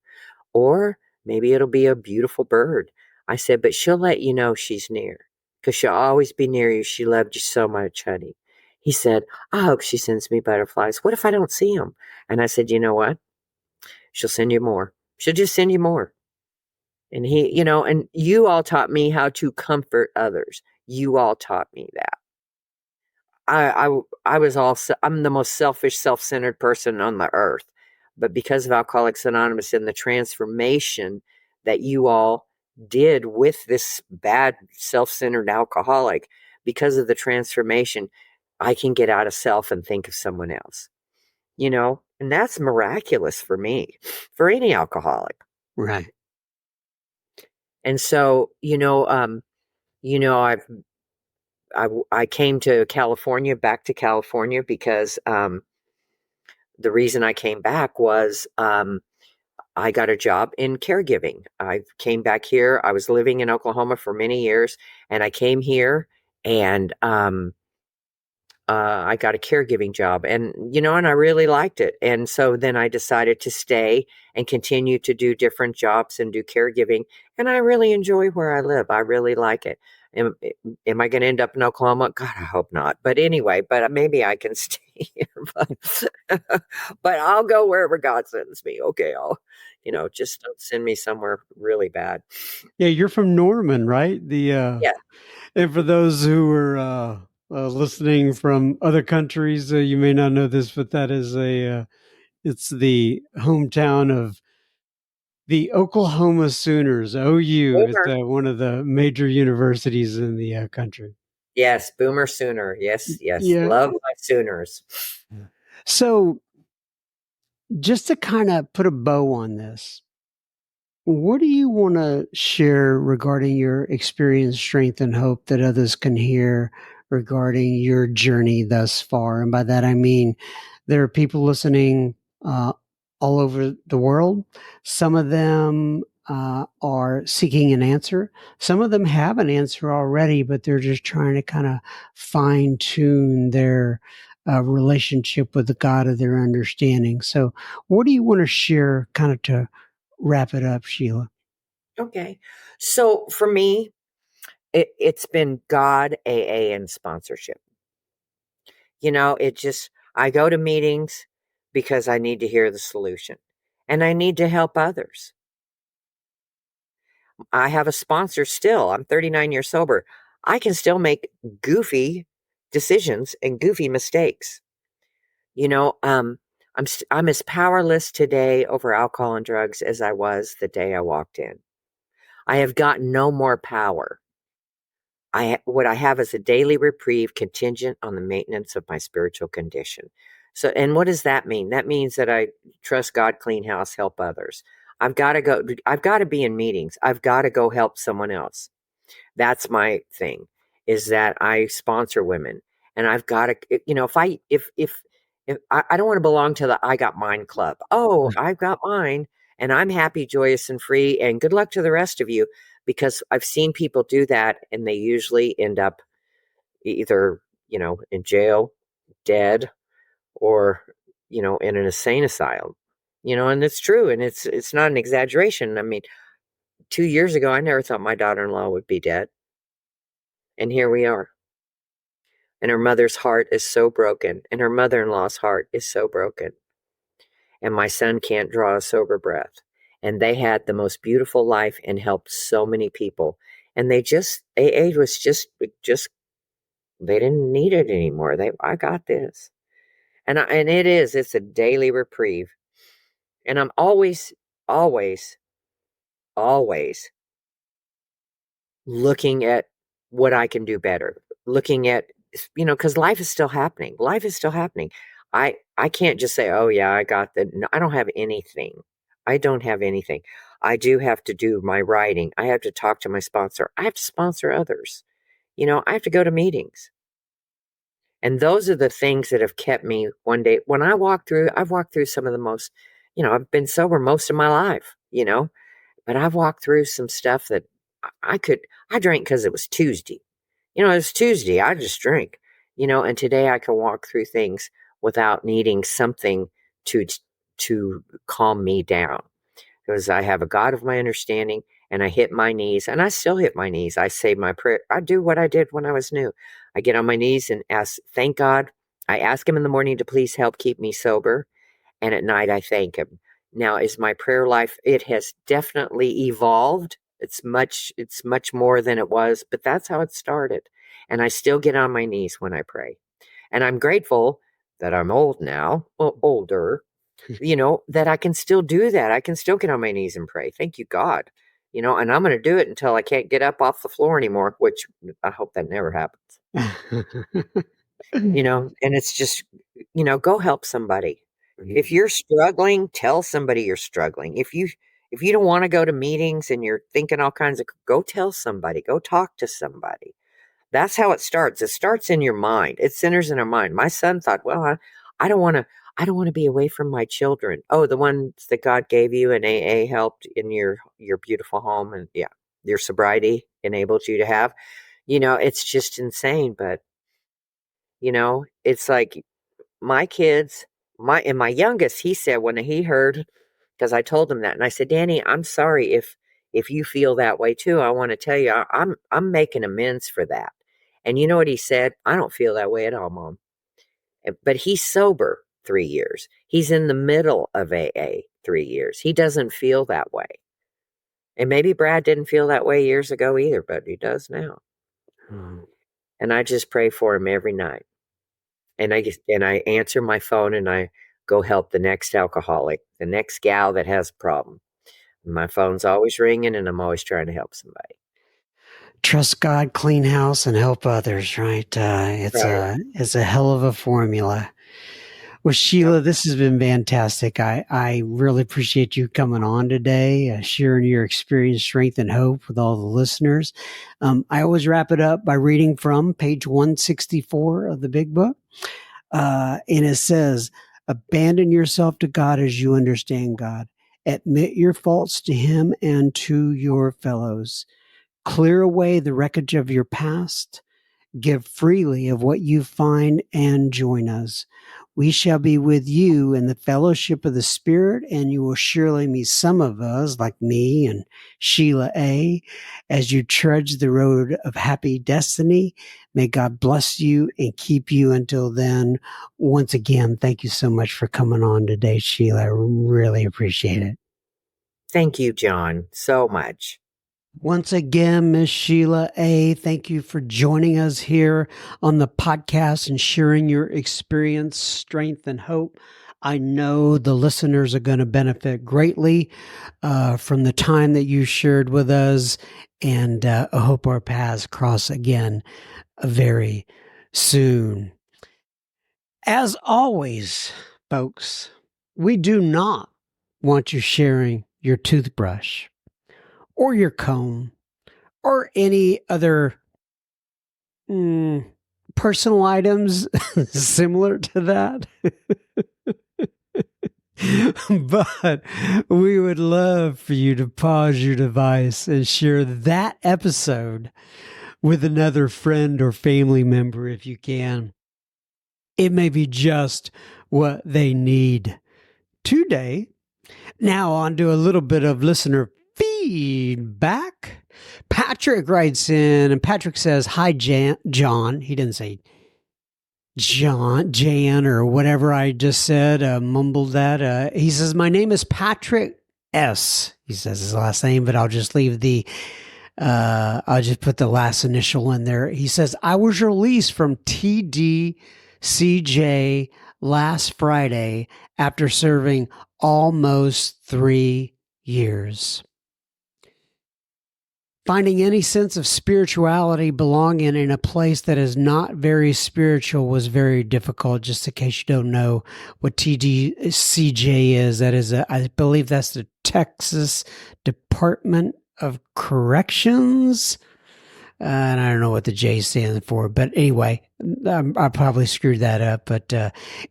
Or maybe it'll be a beautiful bird. I said, but she'll let you know she's near because she'll always be near you. She loved you so much, honey. He said, I hope she sends me butterflies. What if I don't see them? And I said, you know what? She'll send you more. She'll just send you more. And and you all taught me how to comfort others. You all taught me that. I was I'm the most selfish, self-centered person on the earth. But because of Alcoholics Anonymous and the transformation that you all did with this bad, self-centered alcoholic, because of the transformation, I can get out of self and think of someone else. And that's miraculous for me, for any alcoholic. Right. And so, I came to California, back to California, because the reason I came back was I got a job in caregiving. I came back here. I was living in Oklahoma for many years, and I came here, and I got a caregiving job, and I really liked it. And so then I decided to stay and continue to do different jobs and do caregiving. And I really enjoy where I live. I really like it. Am I going to end up in Oklahoma? God, I hope not. But anyway, maybe I can stay here. But I'll go wherever God sends me. Okay, just don't send me somewhere really bad. Yeah, you're from Norman, right? Yeah, And for those who are listening from other countries, you may not know this, but that is it's the hometown of the Oklahoma Sooners. OU is Boomer. one of the major universities in the country. Yes, Boomer Sooner. Yes, yes. Yeah. Love my Sooners. So, just to kind of put a bow on this, what do you want to share regarding your experience, strength, and hope that others can hear regarding your journey thus far? And by that, I mean there are people listening uh, all over the world. Some of them are seeking an answer. Some of them have an answer already, but they're just trying to kind of fine tune their relationship with the God of their understanding. So, what do you want to share kind of to wrap it up, Sheila? Okay. So for me, it's been God, AA, and sponsorship. I go to meetings because I need to hear the solution and I need to help others. I have a sponsor still. I'm 39 years sober. I can still make goofy decisions and goofy mistakes. You know, um, I'm as powerless today over alcohol and drugs as I was the day I walked in. I have got no more power. What I have is a daily reprieve contingent on the maintenance of my spiritual condition. So, and what does that mean? That means that I trust God, clean house, help others. I've got to be in meetings. I've got to go help someone else. That's my thing, is that I sponsor women, and I've got to, if I don't want to belong to the I got mine club. Oh, I've got mine, and I'm happy, joyous, and free, and good luck to the rest of you, because I've seen people do that, and they usually end up either, in jail, dead, or, in an insane asylum. And it's true, and it's not an exaggeration. I mean, 2 years ago, I never thought my daughter-in-law would be dead. And here we are. And her mother's heart is so broken, and her mother in law's heart is so broken. And my son can't draw a sober breath. And they had the most beautiful life and helped so many people. And AA was just, they didn't need it anymore. I got this. And it's a daily reprieve. And I'm always, always, always looking at what I can do better, looking at, because life is still happening. Life is still happening. I can't just say, oh, yeah, I got that. No, I don't have anything. I don't have anything. I do have to do my writing. I have to talk to my sponsor. I have to sponsor others. I have to go to meetings. And those are the things that have kept me one day. When I've walked through some of the most, I've been sober most of my life, but I've walked through some stuff that I drank because it was Tuesday. It's Tuesday. I just drink, and today I can walk through things without needing something to, to calm me down, because I have a God of my understanding, and I hit my knees, and I still hit my knees. I say my prayer. I do what I did when I was new. I get on my knees and thank God. I ask him in the morning to please help keep me sober. And at night, I thank him. Now, is my prayer life, it has definitely evolved. It's much more than it was, but that's how it started. And I still get on my knees when I pray. And I'm grateful that I'm old now, well, older, that I can still do that. I can still get on my knees and pray. Thank you, God. And I'm going to do it until I can't get up off the floor anymore, which I hope that never happens. And it's just, go help somebody. If you're struggling, tell somebody you're struggling. If you don't want to go to meetings and you're thinking all kinds of, go tell somebody, go talk to somebody. That's how it starts. It starts in your mind. It centers in our mind. My son thought, well, I don't want to. I don't want to be away from my children. Oh, the ones that God gave you and AA helped in your beautiful home, and yeah, your sobriety enabled you to have. It's just insane. But it's like my kids, my youngest, he said when he heard, because I told him that, and I said, Danny, I'm sorry if you feel that way too. I want to tell you, I'm making amends for that. And you know what he said? I don't feel that way at all, Mom. But he's sober 3 years. He's in the middle of AA 3 years. He doesn't feel that way. And maybe Brad didn't feel that way years ago either, but he does now. And I just pray for him every night. And I answer my phone and I go help the next alcoholic, the next gal that has a problem. My phone's always ringing and I'm always trying to help somebody. Trust God, clean house, and help others, right? It's a hell of a formula. Well, Sheila, this has been fantastic. I really appreciate you coming on today, sharing your experience, strength, and hope with all the listeners. I always wrap it up by reading from page 164 of the Big Book. And it says, abandon yourself to God as you understand God. Admit your faults to Him and to your fellows. Clear away the wreckage of your past. Give freely of what you find and join us. We shall be with you in the fellowship of the Spirit, and you will surely meet some of us, like me and Sheila A., as you trudge the road of happy destiny. May God bless you and keep you until then. Once again, thank you so much for coming on today, Sheila. I really appreciate it. Thank you, John, so much. Once again, Miss Sheila A., thank you for joining us here on the podcast and sharing your experience, strength, and hope. I know the listeners are going to benefit greatly from the time that you shared with us, and I hope our paths cross again very soon. As always, folks, we do not want you sharing your toothbrush or your comb or any other personal items similar to that. But we would love for you to pause your device and share that episode with another friend or family member if you can. It may be just what they need today. Now on to a little bit of listener feedback. Patrick writes in, and Patrick says, hi, John. He didn't say Jan, or whatever I just said, mumbled that. He says, my name is Patrick S. He says his last name, but I'll just leave I'll just put the last initial in there. He says, I was released from TDCJ last Friday after serving almost 3 years. Finding any sense of spirituality, belonging in a place that is not very spiritual was very difficult. Just in case you don't know what TDCJ is, that is, I believe that's the Texas Department of Corrections. And I don't know what the J stands for, but anyway, I probably screwed that up. But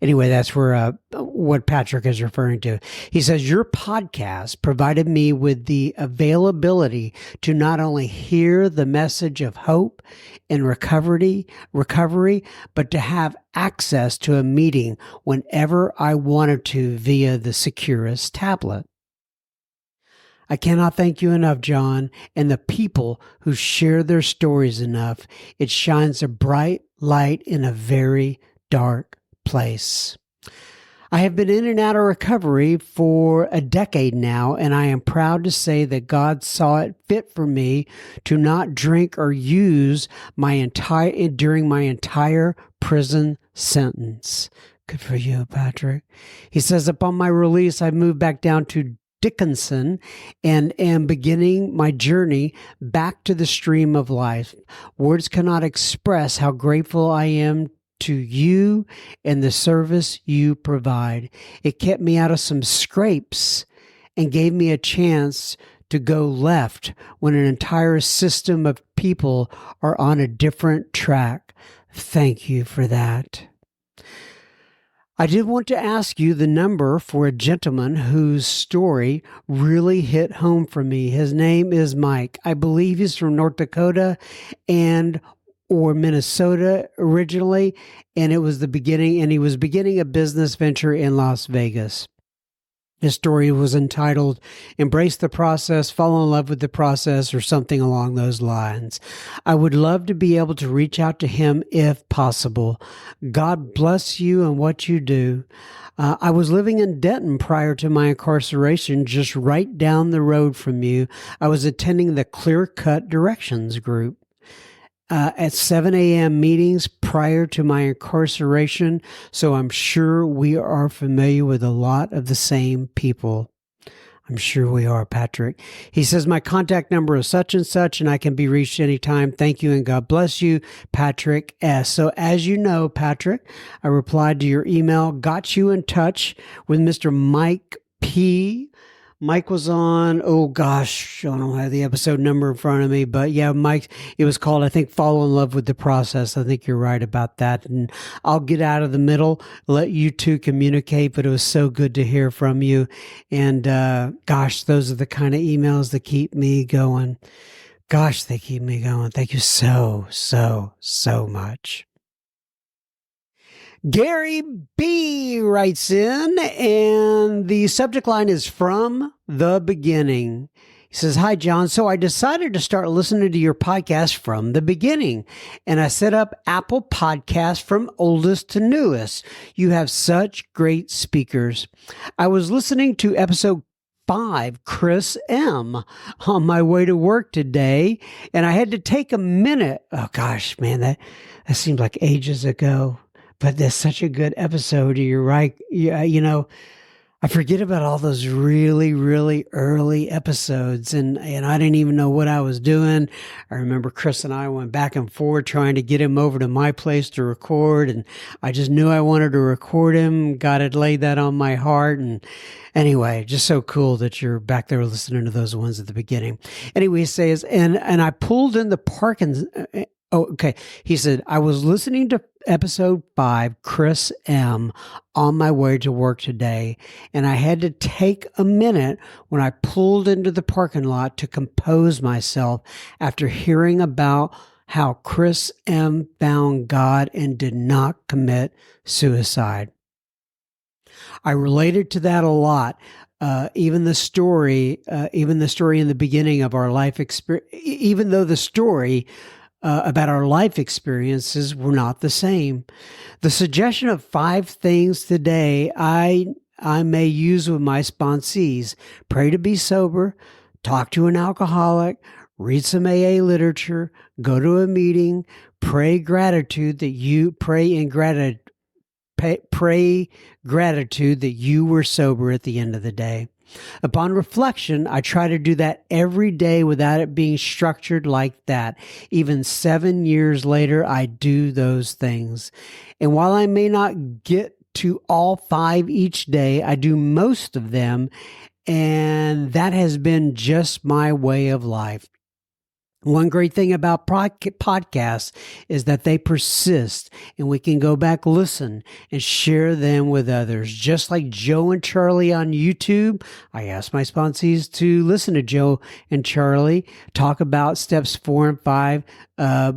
anyway, that's where what Patrick is referring to. He says, your podcast provided me with the availability to not only hear the message of hope and recovery, but to have access to a meeting whenever I wanted to via the Securus tablet. I cannot thank you enough, John, and the people who share their stories enough. It shines a bright light in a very dark place. I have been in and out of recovery for a decade now, and I am proud to say that God saw it fit for me to not drink or use during my entire prison sentence. Good for you, Patrick. He says, upon my release, I moved back down to Dickinson and am beginning my journey back to the stream of life. Words cannot express how grateful I am to you and the service you provide. It kept me out of some scrapes and gave me a chance to go left when an entire system of people are on a different track. Thank you for that. I did want to ask you the number for a gentleman whose story really hit home for me. His name is Mike. I believe he's from North Dakota or Minnesota originally, and he was beginning a business venture in Las Vegas. His story was entitled Embrace the Process, Fall in Love with the Process, or something along those lines. I would love to be able to reach out to him if possible. God bless you and what you do. I was living in Denton prior to my incarceration, just right down the road from you. I was attending the Clear Cut Directions group. At 7 a.m. meetings prior to my incarceration, so I'm sure we are familiar with a lot of the same people. I'm sure we are, Patrick. He says, my contact number is such and such, and I can be reached anytime. Thank you, and God bless you, Patrick S. So as you know, Patrick, I replied to your email, got you in touch with Mr. Mike P. Mike was on, oh gosh, I don't have the episode number in front of me, but yeah, Mike, it was called, I think, Fall in Love with the Process. I think you're right about that. And I'll get out of the middle, let you two communicate, but it was so good to hear from you. And gosh, those are the kind of emails that keep me going. Gosh, they keep me going. Thank you so much. Gary B. writes in, and the subject line is From the Beginning. He says, hi, John. So I decided to start listening to your podcast from the beginning, and I set up Apple Podcasts from oldest to newest. You have such great speakers. I was listening to episode 5, Chris M, on my way to work today, and I had to take a minute. Oh, gosh, man, that seems like ages ago. But that's such a good episode. You're right. Yeah, I forget about all those really, really early episodes, and I didn't even know what I was doing. I remember Chris and I went back and forth trying to get him over to my place to record, and I just knew I wanted to record him. God had laid that on my heart, and anyway, just so cool that you're back there listening to those ones at the beginning. Anyway, he says, and I pulled in the parking. Oh, okay. He said, I was listening to episode 5, Chris M, on my way to work today, and I had to take a minute when I pulled into the parking lot to compose myself after hearing about how Chris M found God and did not commit suicide. I related to that a lot. Even the story in the beginning of our life experience, even though the story about our life experiences were not the same. The suggestion of 5 things today I may use with my sponsees: pray to be sober, talk to an alcoholic, read some AA literature, go to a meeting, pray gratitude that you were sober at the end of the day. Upon reflection, I try to do that every day without it being structured like that. Even 7 years later, I do those things. And while I may not get to all 5 each day, I do most of them, and that has been just my way of life. One great thing about podcasts is that they persist, and we can go back, listen, and share them with others. Just like Joe and Charlie on YouTube, I asked my sponsees to listen to Joe and Charlie talk about steps 4 and 5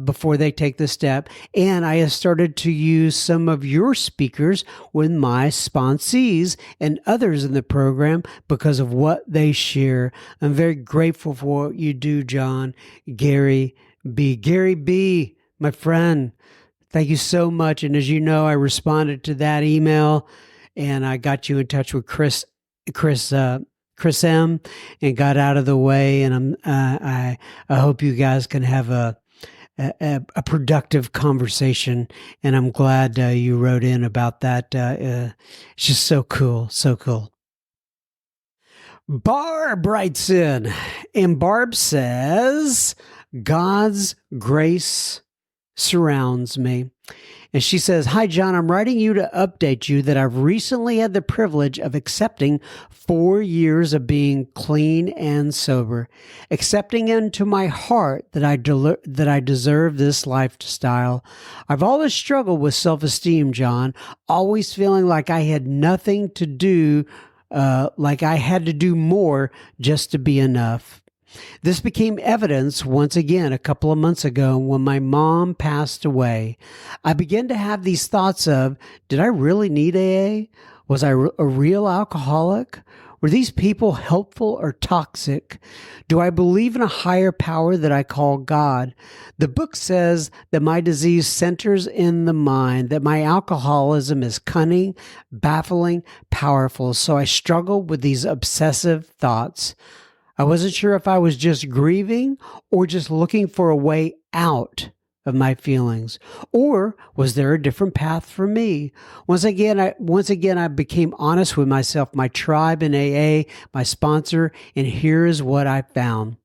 before they take the step. And I have started to use some of your speakers with my sponsees and others in the program because of what they share. I'm very grateful for what you do, John. Gary B, my friend, thank you so much. And as you know, I responded to that email, and I got you in touch with Chris, Chris M, and got out of the way. And I hope you guys can have a productive conversation. And I'm glad you wrote in about that. It's just so cool, so cool. Barb writes in, and Barb says, God's grace surrounds me. And she says, Hi, John, I'm writing you to update you that I've recently had the privilege of accepting 4 years of being clean and sober, accepting into my heart that I deserve this lifestyle. I've always struggled with self-esteem, John, always feeling like I had nothing to do, like I had to do more just to be enough. This became evidence once again a couple of months ago when my mom passed away. I began to have these thoughts of, did I really need AA? Was I a real alcoholic? Were these people helpful or toxic? Do I believe in a higher power that I call God? The book says that my disease centers in the mind, that my alcoholism is cunning, baffling, powerful. So I struggled with these obsessive thoughts. I wasn't sure if I was just grieving or just looking for a way out of my feelings, or was there a different path for me? Once again, I became honest with myself, my tribe in AA, my sponsor, and here is what I found.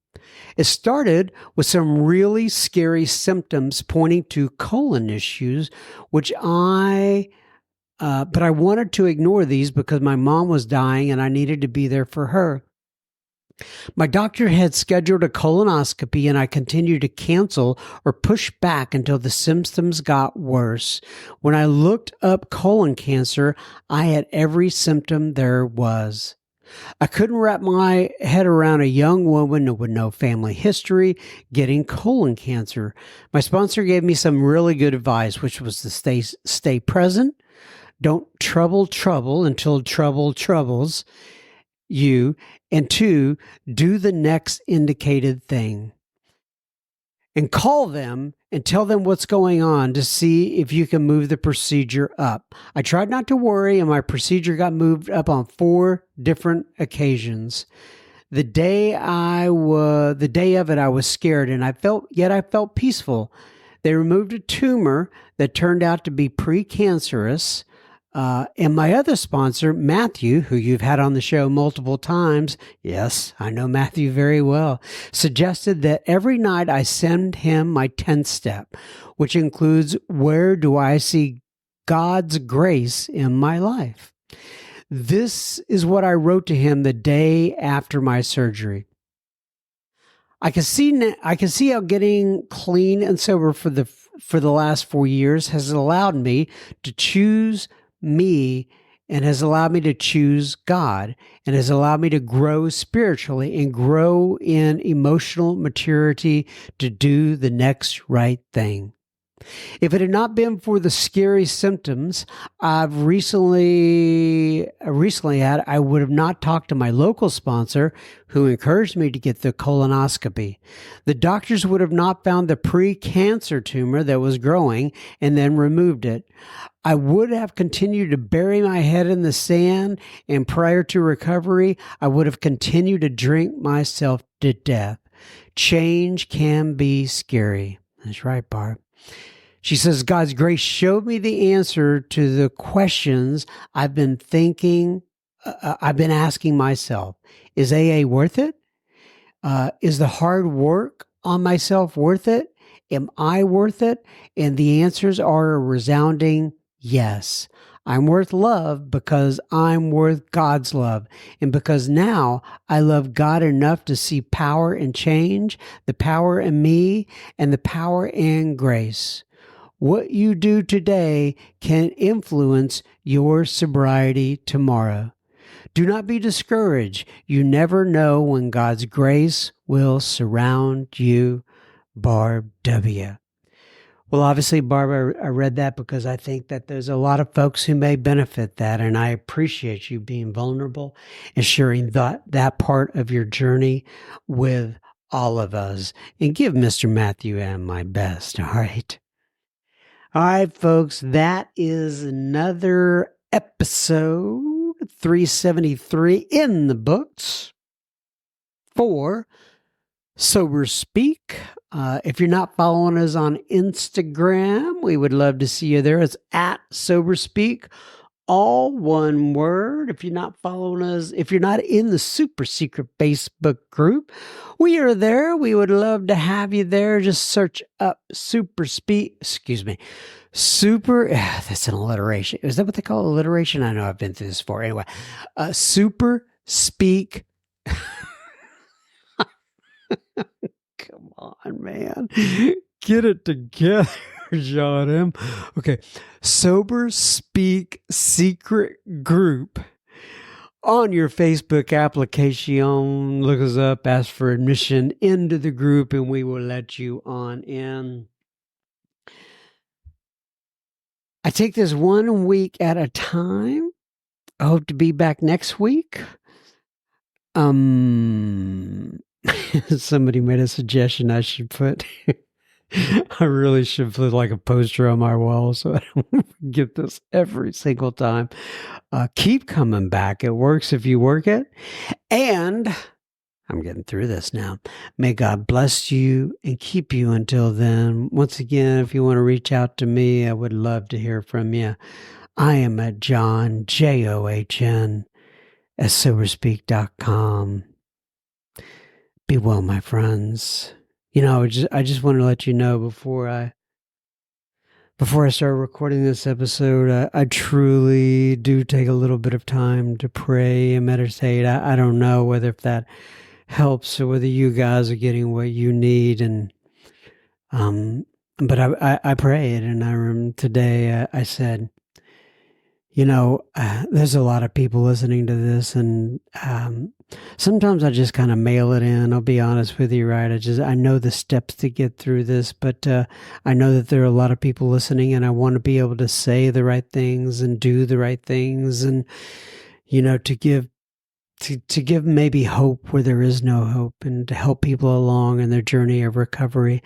It started with some really scary symptoms pointing to colon issues, but I wanted to ignore these because my mom was dying and I needed to be there for her. My doctor had scheduled a colonoscopy and I continued to cancel or push back until the symptoms got worse. When I looked up colon cancer, I had every symptom there was. I couldn't wrap my head around a young woman with no family history getting colon cancer. My sponsor gave me some really good advice, which was to stay present, don't trouble until trouble troubles you, and 2, do the next indicated thing. And call them and tell them what's going on to see if you can move the procedure up. I tried not to worry, and my procedure got moved up on 4 different occasions. The day of it, I was scared, and I felt peaceful. They removed a tumor that turned out to be precancerous. And my other sponsor, Matthew, who you've had on the show multiple times, yes, I know Matthew very well, suggested that every night I send him my 10th step, which includes, where do I see God's grace in my life? This is what I wrote to him the day after my surgery. I can see how getting clean and sober for the last 4 years has allowed me to choose me and has allowed me to choose God and has allowed me to grow spiritually and grow in emotional maturity to do the next right thing. If it had not been for the scary symptoms I've recently had, I would have not talked to my local sponsor who encouraged me to get the colonoscopy. The doctors would have not found the pre-cancer tumor that was growing and then removed it. I would have continued to bury my head in the sand, and prior to recovery, I would have continued to drink myself to death. Change can be scary. That's right, Barb. She says, God's grace showed me the answer to the questions I've been asking myself. Is AA worth it? Is the hard work on myself worth it? Am I worth it? And the answers are a resounding yes. I'm worth love because I'm worth God's love. And because now I love God enough to see power in change, the power in me, and the power in grace. What you do today can influence your sobriety tomorrow. Do not be discouraged. You never know when God's grace will surround you. Barb W. Well, obviously, Barb, I read that because I think that there's a lot of folks who may benefit that, and I appreciate you being vulnerable and sharing that part of your journey with all of us. And give Mr. Matthew M my best, all right? All right, folks, that is another episode 373 in the books for Sober Speak. If you're not following us on Instagram, we would love to see you there. It's at Sober Speak, all one word. If you're not following us, if you're not in the super secret Facebook group, we are there. We would love to have you there. Just search up Super Speak. Excuse me. That's an alliteration. Is that what they call alliteration? I know I've been through this before. Anyway, Super Speak. Come on, man. Get it together, John M. Okay. Sober Speak Secret Group on your Facebook application. Look us up, ask for admission into the group, and we will let you on in. I take this 1 week at a time. I hope to be back next week. Somebody made a suggestion I should put. I really should put like a poster on my wall so I don't forget this every single time. Keep coming back. It works if you work it. And I'm getting through this now. May God bless you and keep you until then. Once again, if you want to reach out to me, I would love to hear from you. I am at John, JOHN, at soberspeak.com. Be well, my friends. You know, I just want to let you know before I start recording this episode, I truly do take a little bit of time to pray and meditate. I don't know whether if that helps or whether you guys are getting what you need, and but I prayed, and I remember today I said, you know, there's a lot of people listening to this, and sometimes I just kind of mail it in. I'll be honest with you, right? I know the steps to get through this, but I know that there are a lot of people listening, and I want to be able to say the right things and do the right things, and you know, to give maybe hope where there is no hope, and to help people along in their journey of recovery.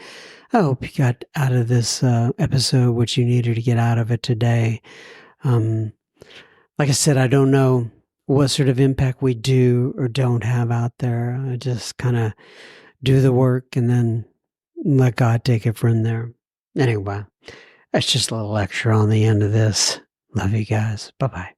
I hope you got out of this episode what you needed to get out of it today. Like I said, I don't know what sort of impact we do or don't have out there. I just kind of do the work and then let God take it from there. Anyway, that's just a little extra on the end of this. Love you guys. Bye-bye.